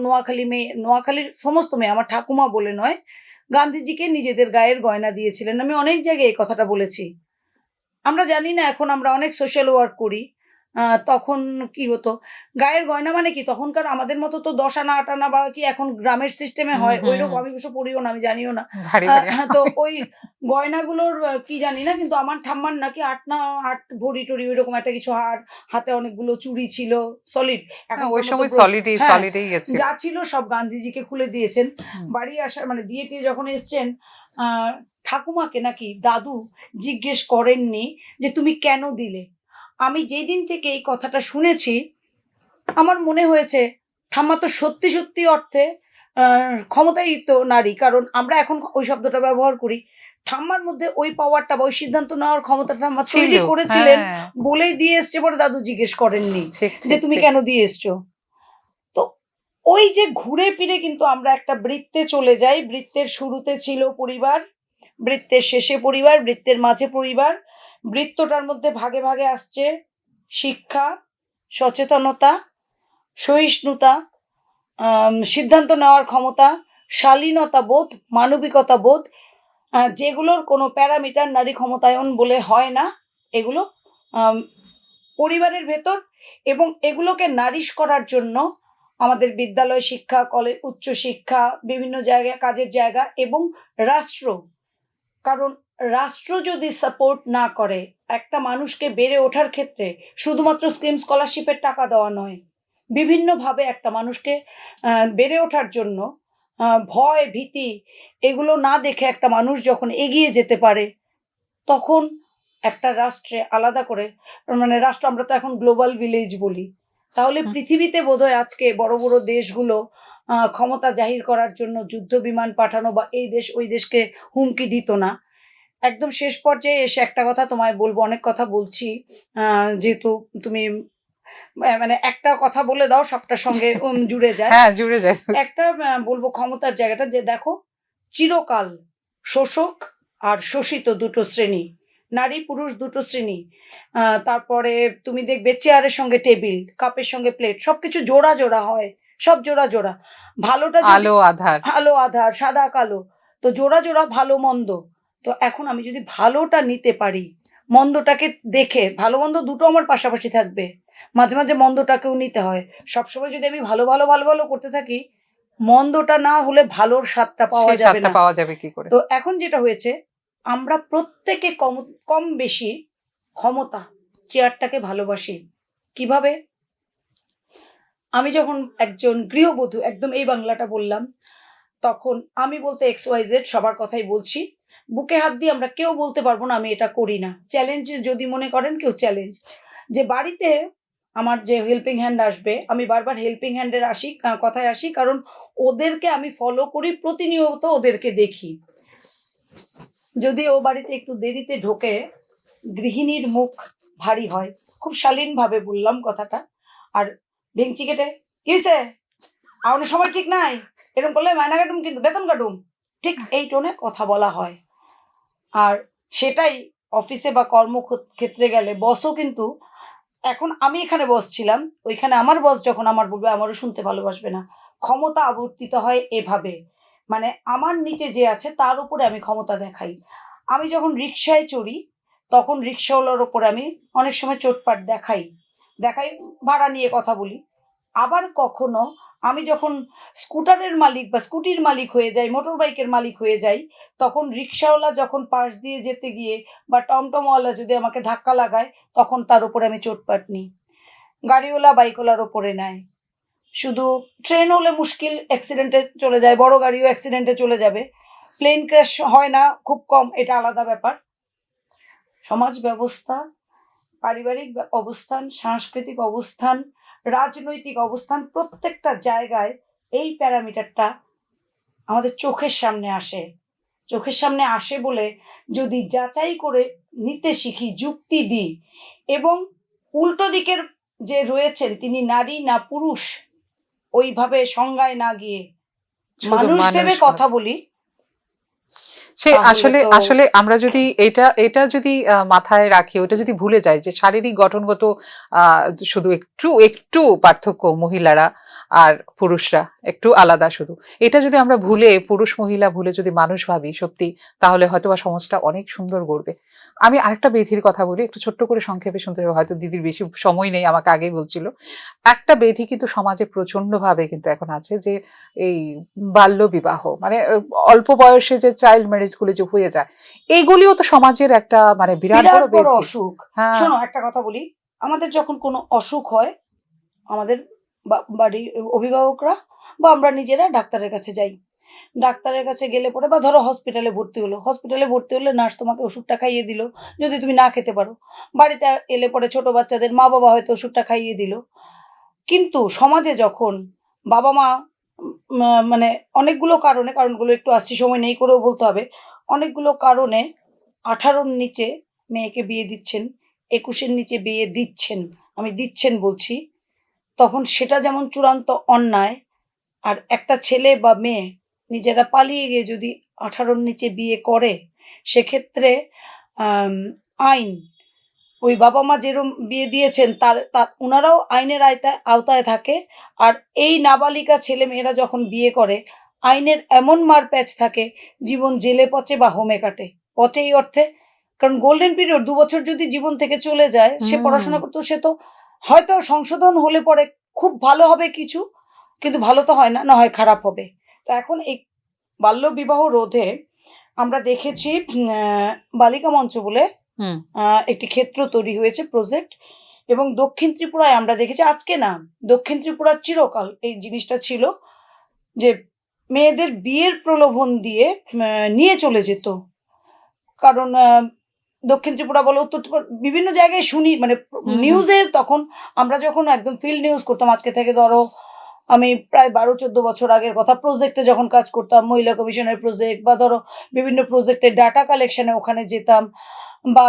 নোয়াখালীর সমস্ত মেয়ে, আমার ঠাকুমা বলে নয়, গান্ধীজিকে নিজেদের গায়ের গয়না দিয়েছিলেন। আমি অনেক জায়গায় এই কথাটা বলেছি। আমরা জানি না, এখন আমরা অনেক সোশ্যাল ওয়ার্ক করি। তখন কি হতো, গায়ের গয়না মানে কি, তখনকার আমাদের মতো তো 10 আনা 8 আনা বা কি এখন গ্রামের সিস্টেমে হুম, হয় হুম, ওইরকম, হুম। আমি অবশ্য পড়িও না, আমি জানিও না। ভারী ভারী। তো ওই গয়নাগুলোর কি জানি না, কিন্তু আমার ঠাম্মার নাকি 8 ভরি টরি ওইরকম একটা কিছু, আর হাতে অনেকগুলো চুড়ি ছিল সলিড। হ্যাঁ, ওই এখনকার মতো সময় হ্যাঁ, সলিডেই ছিল। যা ছিল সব গান্ধীজিকে খুলে দিয়েছেন। হুম। বাড়ি আসা মানে দিয়ে টিয়ে যখন এসছেন, ঠাকুমাকে নাকি দাদু জিজ্ঞেস করেননি যে তুমি কেন দিলে। আমি যেই দিন থেকে এই কথাটা শুনেছি, আমার মনে হয়েছে ঠাম্মা তো সত্যি সত্যি অর্থে ক্ষমতায়িত নারী, কারণ আমরা এখন ওই শব্দটা ব্যবহার করি। ঠাম্মার মধ্যে ওই পাওয়ারটা বা ওই সিদ্ধান্ত নেওয়ার ক্ষমতাটা ঠাম্মা ছিল। তৈরি করেছিলেন হ্যাঁ। বলেই দিয়ে এসছে, পরে দাদু জিজ্ঞেস করেননি ঠিক, যে ঠিক, তুমি ঠিক। কেন দিয়ে এসছো। তো ওই যে ঘুরে ফিরে কিন্তু আমরা একটা বৃত্তে চলে যাই। বৃত্তের শুরুতে ছিল পরিবার, বৃত্তের শেষে পরিবার, বৃত্তের মাঝে পরিবার, বৃত্তটার মধ্যে ভাগে ভাগে আসছে শিক্ষা, সচেতনতা, সহিষ্ণুতা, সিদ্ধান্ত নেওয়ার ক্ষমতা, শালীনতা বোধ, মানবিকতা বোধ, যেগুলোর কোনো প্যারামিটার নারী ক্ষমতায়ন বলে হয় না। এগুলো আম, পরিবারের ভেতর, এবং এগুলোকে নারিশ করার জন্য আমাদের বিদ্যালয় শিক্ষা, কলেজ, উচ্চ শিক্ষা, বিভিন্ন জায়গায় কাজের জায়গা এবং রাষ্ট্র। কারণ রাষ্ট্র যদি সাপোর্ট না করে একটা মানুষকে বেড়ে ওঠার ক্ষেত্রে, শুধুমাত্র স্কিম স্কলারশিপের টাকা দেওয়া নয়, বিভিন্নভাবে একটা মানুষকে বেড়ে ওঠার জন্য ভয় ভীতি এগুলো না দেখে একটা মানুষ যখন এগিয়ে যেতে পারে, তখন একটা রাষ্ট্রে আলাদা করে, মানে রাষ্ট্র আমরা তো এখন গ্লোবাল ভিলেজ বলি, তাহলে হুম। পৃথিবীতে বোধহয় আজকে বড় বড় দেশগুলো ক্ষমতা জাহির করার জন্য যুদ্ধ বিমান পাঠানো বা এই দেশ ওই দেশকে হুমকি দিত না। একদম শেষ পর্যায়ে এসে একটা কথা তোমায় বলবো, অনেক কথা বলছি, যেহেতু তুমি মানে একটা কথা বলে দাও সবটার সঙ্গে জুড়ে যায়। হ্যাঁ, জুড়ে যায়। একটা বলবো ক্ষমতার জায়গাটা, যে দেখো চিরকাল শোষক আর শোষিত দুটো শ্রেণী, নারী পুরুষ দুটো শ্রেণী। তারপরে তুমি দেখবে চেয়ারের সঙ্গে টেবিল, কাপের সঙ্গে প্লেট, সবকিছু জোড়া জোড়া হয়, সব জোড়া জোড়া। ভালোটা যদি আলো আধার। আলো আধার, সাদা কালো, তো জোড়া জোড়া ভালো মন্দ। তো এখন আমি যদি ভালোটা নিতে পারি, মন্দটাকে দেখে, ভালো মন্দ দুটো আমার পাশাপাশি থাকবে, মাঝে মাঝে মন্দটাকেও নিতে হয়। সবসময় যদি আমি ভালো ভালো ভালো ভালো করতে থাকি, মন্দটা না হলে ভালোর স্বাদটা পাওয়া সেই যাবে স্বাদটা না। পাওয়া যাবে কি করে? তো এখন যেটা হয়েছে, আমরা প্রত্যেকে কম কম বেশি ক্ষমতা, চেয়ারটাকে ভালোবাসি। কিভাবে? আমি যখন একজন গৃহবধূ, একদম এই বাংলাটা বললাম, তখন আমি বলতে XYZ সবার কথাই বলছি, বুকে হাত দিয়ে আমরা কেউ বলতে পারবো না আমি এটা করি না। চ্যালেঞ্জ যদি মনে করেন কেউ, চ্যালেঞ্জ, যে বাড়িতে আমার যে হেল্পিং হ্যান্ড আসবে, আমি বারবার হেল্পিং হ্যান্ডের কথায় আসি, কারণ ওদেরকে আমি ফলো করি, প্রতিনিয়ত ওদেরকে দেখি। যদি ও বাড়িতে একটু দেরিতে ঢোকে, গৃহিণীর মুখ ভারী হয়, খুব শালীনভাবে বললাম কথাটা, আর ভেঙচি কেটে কি হয়েছে, আমার সময় ঠিক নাই, এরকম করলে মায়না কাটুম, কিন্তু বেতন কাটুম, ঠিক এই টোনে কথা বলা হয়। আর সেটাই অফিসে বা কর্মক্ষেত্রে গেলে বসও কিন্তু, এখন আমি এখানে বস ছিলাম, ওইখানে আমার বস যখন আমার বলবে, আমারও শুনতে ভালোবাসবে না। ক্ষমতা আবর্তিত হয় এভাবে, মানে আমার নিচে যে আছে তার উপরে আমি ক্ষমতা দেখাই। আমি যখন রিক্সায় চড়ি, তখন রিক্সাওয়ালার ওপরে আমি অনেক সময় চোটপাট দেখাই, ভাড়া নিয়ে কথা বলি। আবার কখনো আমি যখন স্কুটারের মালিক বা স্কুটির মালিক হয়ে যাই, মোটর বাইকের মালিক হয়ে যাই, তখন রিক্সাওয়ালা যখন পাশ দিয়ে যেতে গিয়ে বা টমটমওয়ালা যদি আমাকে ধাক্কা লাগায়, তখন তার উপরে আমি চোটপাট নিই। গাড়িওয়ালা বাইকওয়ালার ওপরে নেয়। শুধু ট্রেন হলে মুশকিল, অ্যাক্সিডেন্টে চলে যায়, বড় গাড়িও অ্যাক্সিডেন্টে চলে যাবে, প্লেন ক্র্যাশ হয় না, খুব কম, এটা আলাদা ব্যাপার। সমাজ ব্যবস্থা, পারিবারিক অবস্থান, সাংস্কৃতিক অবস্থান, রাজনৈতিক অবস্থান, প্রত্যেকটা জায়গায় এই প্যারামিটারটা আমাদের চোখের সামনে আসে। চোখের সামনে আসে বলে যদি যাচাই করে নিতে শিখি, যুক্তি দিই, এবং উল্টো দিকের যে রয়েছেন তিনি নারী না পুরুষ ওইভাবে সংজ্ঞায় না গিয়ে শুধু মানুষ ভেবে মানুষ কথা বলি, সে তাহলে আসলে তো আসলে আমরা যদি এটা যদি মাথায় রাখি, ওটা যদি ভুলে যাই যে শারীরিক গঠনগত আহ, শুধু একটু একটু পার্থক্য মহিলারা আর পুরুষরা একটু আলাদা, শুধু এটা যদি আমরা ভুলে, পুরুষ মহিলা ভুলে যদি মানুষ ভাবি সত্যি, তাহলে হয়তো বা সমাজটা অনেক সুন্দর গড়বে। আমি আরেকটা বেধির কথা বলি, একটু ছোট্ট করে সংক্ষেপে শুনতে হবে, হয়তো দিদির বেশি সময় নেই, আমাকে আগেই বলছিল। একটা বেধি কিন্তু সমাজে প্রচন্ড ভাবে কিন্তু এখন আছে, যে এই বাল্য বিবাহ, মানে অল্প বয়সে যে চাইল্ড ম্যারেজ গুলো যে হয়ে যায়, এইগুলিও তো সমাজের একটা মানে বিরাট বিরাট বড় বড় বেধি। অসুখ। হ্যাঁ, শোনো, একটা কথা বলি, আমাদের যখন কোনো অসুখ হয়, আমাদের বাড়ির অভিভাবকরা বা আমরা নিজেরা ডাক্তারের কাছে যাই। ডাক্তারের কাছে গেলে পরে, বা ধরো হসপিটালে ভর্তি হলো, হসপিটালে ভর্তি হলে নার্স তোমাকে ওষুধটা খাইয়ে দিল, যদি তুমি না খেতে পারো। বাড়িতে এলে পরে ছোট বাচ্চাদের মা বাবা হয়তো ওষুধটা খাইয়ে দিল। কিন্তু সমাজে যখন বাবা মা মানে অনেকগুলো কারণে, কারণগুলো একটু আসছি, সময় নেই করেও বলতে হবে, অনেকগুলো কারণে 18-র নিচে মেয়েকে বিয়ে দিচ্ছেন, 21-এর নিচে বিয়ে দিচ্ছেন, আমি দিচ্ছেন বলছি, তখন সেটা যেমন চূড়ান্ত অন্যায়। আর একটা ছেলে বা মেয়ে নিজেরা পালিয়ে গিয়ে যদি 18-র নিচে বিয়ে করে, সেক্ষেত্রে আম, আইন, ওই বাবা মা যেরম বিয়ে দিয়েছেন তার ওনারাও আইনের আওতায় থাকে। আর এই নাবালিকা ছেলে মেয়েরা যখন বিয়ে করে, আইনের এমন মারপ্যাচ থাকে, জীবন জেলে পচে বা হোমে কাটে। পচে এই অর্থে, কারণ গোল্ডেন পিরিয়ড 2 বছর যদি জীবন থেকে চলে যায়, সে পড়াশোনা করতো, সে তো হয়তো সংশোধন হলে পরে খুব ভালো হবে কিছু, কিন্তু ভালো তো হয় না, না হয় খারাপ হবে। তো এখন এই বাল্য বিবাহ রোধে আমরা দেখেছি বালিকা মঞ্চ বলে হুম, একটি ক্ষেত্র তৈরি হয়েছে, প্রজেক্ট। এবং দক্ষিণ ত্রিপুরায় আমরা দেখেছি, আজকে না, দক্ষিণ ত্রিপুরার চিরকাল এই জিনিসটা ছিল, যে মেয়েদের বিয়ের প্রলোভন দিয়ে নিয়ে চলে যেত। কারণ দক্ষিণ ত্রিপুরা বলো, উত্তর ত্রিপুরা, বিভিন্ন জায়গায় শুনি, মানে হুম, নিউজে, তখন আমরা যখন একদম ফিল্ড নিউজ করতাম, আজকে থেকে ধরো আমি প্রায় 12-14 বছর আগের কথা, প্রজেক্টে যখন কাজ করতাম, মহিলা কমিশনের প্রজেক্ট, বা ধরো বিভিন্ন প্রজেক্টের ডাটা কালেকশনে ওখানে যেতাম, বা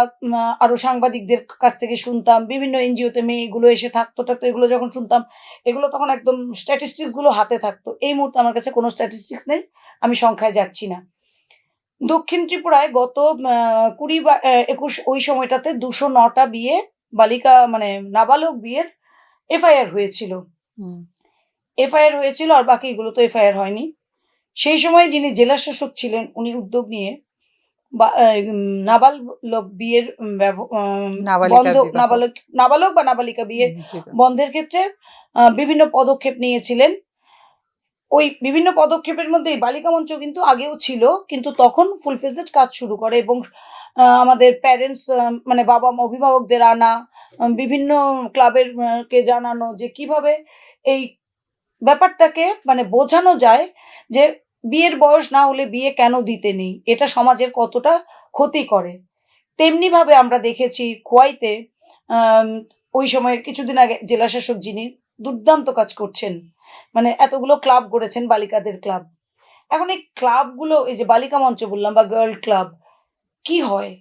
আরো সাংবাদিকদের কাছ থেকে শুনতাম, বিভিন্ন এনজিওতে মেয়েগুলো এসে থাকতো, এগুলো যখন শুনতাম, এগুলো তখন একদম স্ট্যাটিস্টিক্স গুলো হাতে থাকতো। এই মুহূর্তে আমার কাছে কোনো স্ট্যাটিস্টিক্স নেই, আমি সংখ্যায় যাচ্ছি না। দক্ষিণ ত্রিপুরায় গত 20 বা 21 ওই সময়টাতে 209টা বিয়ে, বালিকা মানে নাবালক বিয়ের এফআইআর হয়েছিল। হুম, এফআইআর হয়েছিল, আর বাকিগুলো তো এফআইআর হয়নি। সেই সময় যিনি জেলা শাসক ছিলেন, উনি উদ্যোগ নিয়ে নাবালক বিয়ের নাবালিকা বন্ধ, বিবাহ। নাবালক বা নাবালিকা বিয়ে বিবাহ। বন্ধের ক্ষেত্রে বিভিন্ন পদক্ষেপ নিয়েছিলেন। ওই বিভিন্ন পদক্ষেপের মধ্যে এই বালিকা মঞ্চ কিন্তু আগেও ছিল, কিন্তু তখন ফুল ফেজেড কাজ শুরু করে, এবং আমাদের প্যারেন্টস, মানে বাবা মা অভিভাবকদের আনা, বিভিন্ন ক্লাবের কে জানানো যে কিভাবে এই ব্যাপারটাকে মানে বোঝানো যায়, যে বিয়ের বয়স না হলে বিয়ে কেন দিতে নেই, এটা সমাজের কতটা ক্ষতি করে। তেমনি ভাবে আমরা দেখেছি খোয়াইতে, আম, ওই সময় কিছুদিন আগে জেলা শাসক যিনি দুর্দান্ত কাজ করছেন, মানে এতগুলো ক্লাব গড়েছেন, বালিকাদের ক্লাব। এখন এই ক্লাবগুলো, এই যে বালিকা মঞ্চ বললাম বা গার্ল ক্লাব, কি হয়,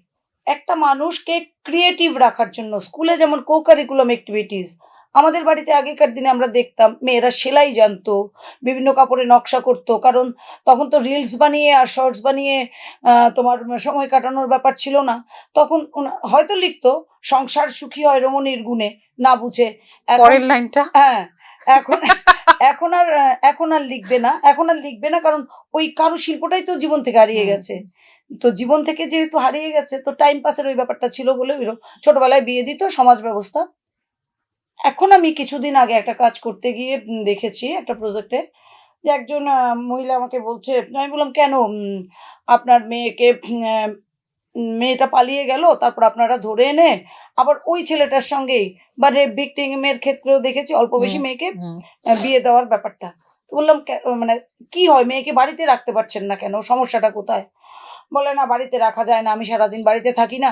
একটা মানুষকে ক্রিয়েটিভ রাখার জন্য, স্কুলে যেমন কো কারিকুলাম অ্যাক্টিভিটিস, আমাদের বাড়িতে আগেকার দিনে আমরা দেখতাম মেয়েরা সেলাই জানতো, বিভিন্ন কাপড়ে নকশা করতো, কারণ তখন তো রিলস বানিয়ে আর শর্টস বানিয়ে তোমার সময় কাটানোর ব্যাপার ছিল না। তখন হয়তো লিখতো সংসার সুখী হয় রমণীর গুণে, না বুঝে। এখন পরের লাইনটা। হ্যাঁ, এখন এখন আর লিখবে না, এখন আর লিখবে না, কারণ ওই কারুশিল্পটাই তো জীবন থেকে হারিয়ে হুম, গেছে। তো জীবন থেকে যেহেতু হারিয়ে গেছে, তো টাইম পাসের ওই ব্যাপারটা ছিল বলে ছোটবেলায় বিয়ে দিত সমাজ ব্যবস্থা। এখন আমি কিছুদিন আগে একটা কাজ করতে গিয়ে দেখেছি একটা প্রজেক্টে, যে একজন মহিলা আমাকে বলছে, আমি বললাম কেন, আপনার মেয়েকে মেয়েটা পালিয়ে গেল, তারপর আপনারা ধরে এনে আবার ওই ছেলেটার সঙ্গেই, বা রেপ ভিকটিমের ক্ষেত্রেও দেখেছি অল্প হুম, বেশি মেয়েকে হুম, বিয়ে দেওয়ার ব্যাপারটা। তো বললাম মানে কি হয়, মেয়েকে বাড়িতে রাখতে পারছেন না কেন, সমস্যাটা কোথায়? বলে না, বাড়িতে রাখা যায় না, আমি সারাদিন বাড়িতে থাকি না,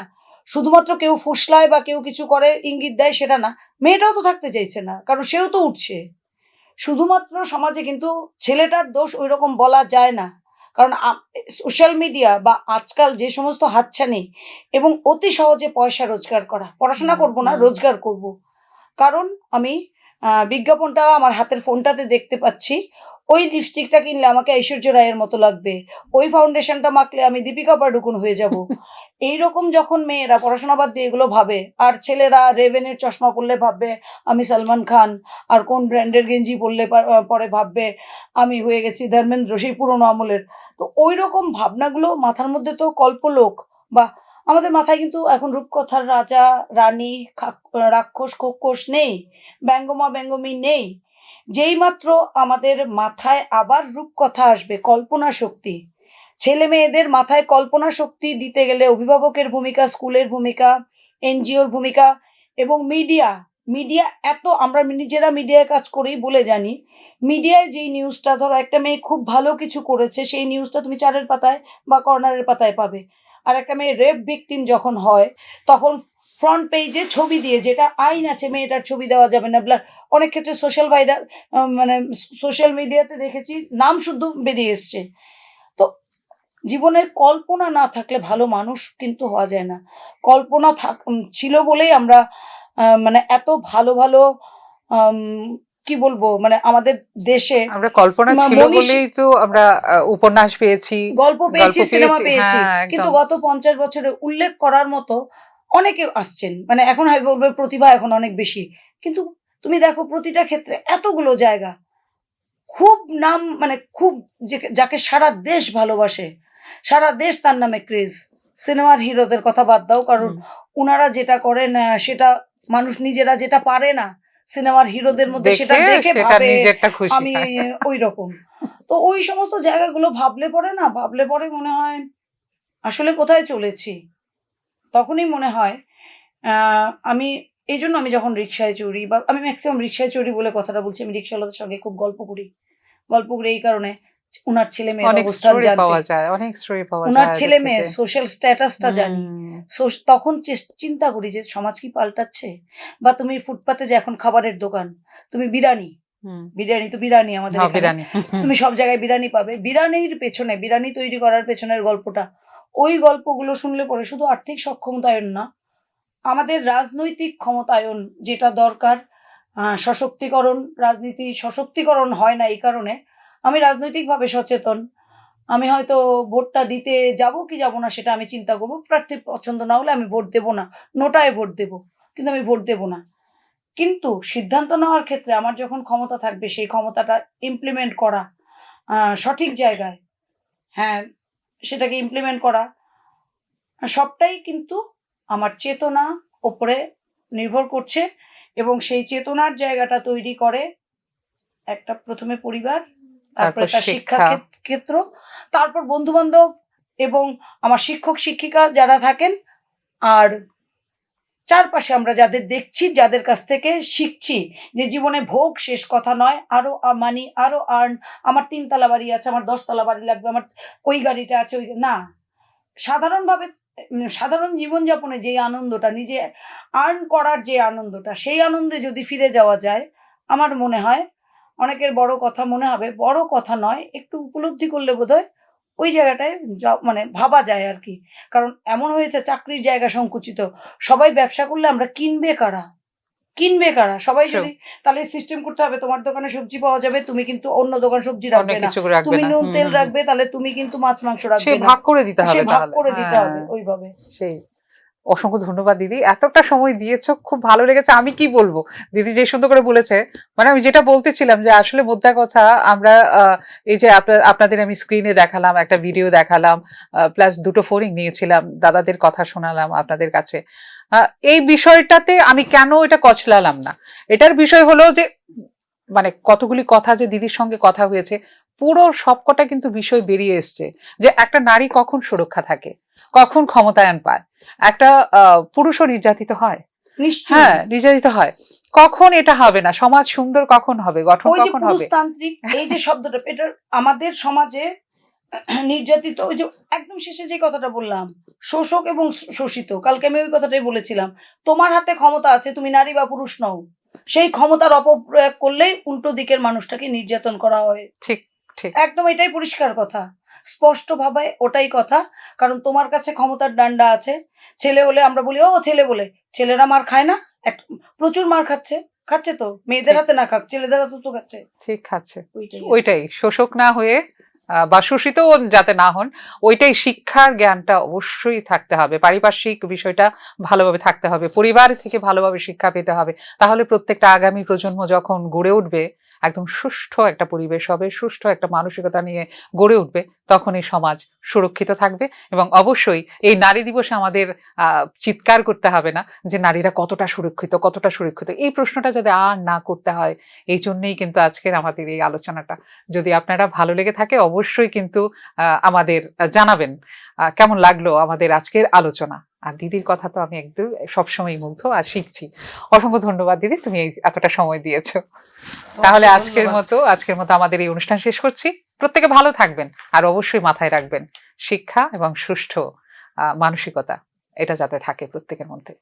শুধুমাত্র কেউ ফুসলায় বা কেউ কিছু করে ইঙ্গিত দেয় সেটা না, মেয়েটাও তো থাকতে চাইছে না, কারণ সেও তো উঠছে। শুধুমাত্র সমাজে কিন্তু ছেলেটার দোষ ওই রকম বলা যায় না, কারণ সোশ্যাল মিডিয়া বা আজকাল যে সমস্ত হাতছানি এবং অতি সহজে পয়সা রোজগার করা, পড়াশোনা করব না, রোজগার করব। কারণ আমি বিজ্ঞাপনটা আমার হাতের ফোনটাতে দেখতে পাচ্ছি, ওই লিপস্টিকটা কিনলে আমাকে ঐশ্বর্য রায়ের মতো লাগবে, ওই ফাউন্ডেশনটা মাখলে আমি দীপিকা পাডুকোন হয়ে যাব। এইরকম যখন মেয়েরা পড়াশোনা বাদ দিয়ে এগুলো ভাবে, আর ছেলেরা রেভেনের চশমা পরলে ভাববে আমি সালমান খান, আর কোন ব্র্যান্ডের গেঞ্জি পরলে পরে ভাববে আমি হয়ে গেছি ধর্মেন্দ্র, সেই পুরোনো আমলের। তো ওই রকম ভাবনাগুলো মাথার মধ্যে তো কল্পলোক, বা আমাদের মাথায় কিন্তু এখন রূপকথার রাজা রানী রাক্ষস খোকস নেই, ব্যঙ্গমা ব্যঙ্গমী নেই। যেই মাত্র আমাদের মাথায় আবার রূপকথা আসবে, কল্পনা শক্তি, ছেলে মেয়েদের মাথায় কল্পনা শক্তি দিতে গেলে অভিভাবকের ভূমিকা, স্কুলের ভূমিকা, এনজিওর ভূমিকা এবং মিডিয়া এত, আমরা নিজেরা মিডিয়ায় কাজ করি বলে জানি, মিডিয়ায় যেই নিউজটা, ধরো একটা মেয়ে খুব ভালো কিছু করেছে, সেই নিউজটা তুমি চারের পাতায় বা কর্নারের পাতায় পাবে। আর একটা মেয়ে রেপ ভিকটিম যখন হয়, তখন ফ্রন্ট পেজে ছবি দিয়ে, যেটা আইন আছে মেয়েটার ছবি দেওয়া যাবে না, অনেক ক্ষেত্রে সোশ্যাল ভাইরাল, মানে সোশ্যাল মিডিয়াতে দেখেছি নাম শুদ্ধ বেরিয়ে এসছে। তো জীবনের কল্পনা না থাকলে ভালো মানুষ কিন্তু হওয়া যায় না। কল্পনা ছিল বলেই আমরা মানে এত ভালো ভালো কি বলবো, মানে আমাদের দেশে আমরা কল্পনা ছিল বলেই তো আমরা উপন্যাস পেয়েছি, গল্প পেয়েছি, সিনেমা পেয়েছি। হ্যাঁ, কিন্তু গত 50 বছরে উল্লেখ করার মতো অনেকে আসছেন, মানে এখন আমি বলবো প্রতিভা এখন অনেক বেশি, কিন্তু তুমি দেখো প্রতিটা ক্ষেত্রে এতগুলো জায়গা, খুব নাম, মানে খুব যাকে সারা দেশ ভালোবাসে, সারা দেশ তার নামে ক্রেজ। সিনেমার হিরোদের কথা বাদ দাও, কারণ উনারা যেটা করেন সেটা মানুষ নিজেরা যেটা পারে না, সিনেমার হিরোদের মধ্যে সেটা দেখে ভাবে আমি ওই রকম। তো ওই সমস্ত জায়গাগুলো ভাবলে পরে মনে হয় আসলে কোথায় চলেছি। তখনই মনে হয় আমি এই জন্য আমি যখন রিক্সায় চড়ি, বা আমি ম্যাক্সিমাম রিক্সায় চড়ি বলে কথাটা বলছি, আমি রিক্সাওয়ালাদের সঙ্গে খুব গল্প করি এই কারণে উনার ছেলে মেয়ের অবস্থান জানতে, উনার ছেলে মেয়ে সোশ্যাল স্ট্যাটাসটা জানি। তখন চিন্তা করি যে সমাজ কি পাল্টাচ্ছে। বা তুমি ফুটপাতে যে এখন খাবারের দোকান, তুমি বিরিয়ানি তো বিরিয়ানি আমাদের এখানে, তুমি সব জায়গায় বিরিয়ানি পাবে, বিরিয়ানির পেছনে, বিরিয়ানি তৈরি করার পেছনের গল্পটা, ওই গল্পগুলো শুনলে পরে শুধু আর্থিক সক্ষমতায়ন না, আমাদের রাজনৈতিক ক্ষমতায়ন যেটা দরকার, সশক্তিকরণ, রাজনীতি সশক্তিকরণ হয় না এই কারণে আমি রাজনৈতিকভাবে সচেতন। আমি হয়তো ভোটটা দিতে যাব কি যাব না সেটা আমি চিন্তা করবো, প্রার্থী পছন্দ না হলে আমি ভোট দেব না, নোটায় ভোট দেব, কিন্তু আমি ভোট দেব না। কিন্তু সিদ্ধান্ত নেওয়ার ক্ষেত্রে আমার যখন ক্ষমতা থাকবে, সেই ক্ষমতাটা ইমপ্লিমেন্ট করা সঠিক জায়গায়, হ্যাঁ সেটাকে ইমপ্লিমেন্ট করা, সবটাই কিন্তু আমার চেতনা ওপরে নির্ভর করছে। এবং সেই চেতনার জায়গাটা তৈরি করে একটা প্রথমে পরিবার, তারপরে তার শিক্ষা ক্ষেত্র, তারপর বন্ধু বান্ধব এবং আমার শিক্ষক শিক্ষিকা যারা থাকেন, আর চারপাশে আমরা যাদের দেখছি, যাদের কাছ থেকে শিখছি যে জীবনে ভোগ শেষ কথা নয়, আরো মানি, আরো আর্ন, আমার 3 তলা বাড়ি আছে, আমার 10 তলা বাড়ি লাগবে, আমার ওই গাড়িটা আছে, ওই না, সাধারণভাবে সাধারণ জীবনযাপনে যে আনন্দটা, নিজে আর্ন করার যে আনন্দটা, সেই আনন্দে যদি ফিরে যাওয়া যায়, আমার মনে হয় অনেকের বড় কথা মনে হবে, বড় কথা নয়, একটু উপলব্ধি করলে বোধহয় ওই জায়গাটায় মানে ভাবা যায় আর কি। কারণ এমন হয়েছে চাকরির জায়গা সংকুচিত, সবাই ব্যবসা করলে আমরা কিনবে কারা, সবাই যদি, তাহলে সিস্টেম করতে হবে, তোমার দোকানে সবজি পাওয়া যাবে, তুমি কিন্তু অন্য দোকান সবজি রাখবে না, তুমি নুন তেল রাখবে, তাহলে তুমি কিন্তু মাছ মাংস রাখবে না, ভাগ করে দিতে হবে ওইভাবে। সেই অসংখ্য ধন্যবাদ দিদি, এতটা সময় দিয়েছো, খুব ভালো লেগেছে। আমি কি বলবো, দিদি যে সুন্দর করে বলেছে, মানে আমি যেটা বলতেছিলাম যে আসলে মোদ্দা কথা, আমরা এই যে আপনাদের আমি স্ক্রিনে দেখালাম, একটা ভিডিও দেখালাম, প্লাস 2টো ফোরিং নিয়েছিলাম, দাদাদের কথা শোনালাম আপনাদের কাছে, এই বিষয়টাতে আমি কেন এটা কচলালাম না, এটার বিষয় হলো যে মানে কতগুলি কথা যে দিদির সঙ্গে কথা হয়েছে, পুরো সবকটা কিন্তু বিষয় বেরিয়ে এসছে যে একটা নারী কখন সুরক্ষা থাকে, কখন ক্ষমতায়ন পায়, একটা পুরুষও নির্যাতিত হয়, হ্যাঁ নির্যাতিত হয়, কখন এটা হবে না, সমাজ সুন্দর কখন হবে, গঠন কখন হবে। পুরুষতান্ত্রিক এই যে শব্দটা, এটা আমাদের সমাজে নির্যাতিত, ওই যে একদম শেষে যে কথাটা বললাম, শোষক এবং শোষিত, কালকে আমি ওই কথাটাই বলেছিলাম। তোমার হাতে ক্ষমতা আছে, তুমি নারী বা পুরুষ নও, সেই ক্ষমতার অপপ্রয়োগ করলেই উল্টো দিকের মানুষটাকে নির্যাতন করা হয়। ঠিক ঠিক একদম এটাই পরিষ্কার কথা, স্পষ্ট ভাবে ওটাই কথা। কারণ তোমার কাছে ক্ষমতার ডান্ডা আছে, ছেলে হলে আমরা বলি ও ছেলে বলে, ছেলেরা মার খায় না? প্রচুর মার খাচ্ছে, খাচ্ছে তো, মেয়েদের ঠিক। হাতে না খাক, ছেলেদের হাতে তো খাচ্ছে। ঠিক খাচ্ছে। ওইটাই ওইটাই শোষক না হয়ে বা শোষিত যাতে না হন, ওইটাই শিক্ষার জ্ঞানটা অবশ্যই থাকতে হবে, পারিপার্শ্বিক বিষয়টা ভালোভাবে থাকতে হবে, পরিবার থেকে ভালোভাবে শিক্ষা পেতে হবে। তাহলে প্রত্যেকটা আগামী প্রজন্ম যখন গড়ে উঠবে, একদম সুষ্ঠু একটা পরিবেশ হবে, সুষ্ঠু একটা মানসিকতা নিয়ে গড়ে উঠবে, তখন এই সমাজ সুরক্ষিত থাকবে। এবং অবশ্যই এই নারী দিবসে আমাদের চিৎকার করতে হবে না যে নারীরা কতটা সুরক্ষিত, কতটা সুরক্ষিত, এই প্রশ্নটা যাতে আর না করতে হয়। এই জন্যই কিন্তু আজকের আমাদের এই আলোচনাটা। যদি আপনারা ভালো লেগে থাকে অবশ্যই কিন্তু আমাদের জানাবেন কেমন লাগলো আমাদের আজকের আলোচনা। আর দিদির কথা তো আমি একদম সবসময় মুগ্ধ আর শিখছি। অসংখ্য ধন্যবাদ দিদি, তুমি এতটা সময় দিয়েছো। তাহলে আজকের মতো আমাদের এই অনুষ্ঠান শেষ করছি। প্রত্যেকে ভালো থাকবেন, আর অবশ্যই মাথায় রাখবেন শিক্ষা এবং সুষ্ঠু মানসিকতা এটা যাতে থাকে প্রত্যেকের মধ্যে।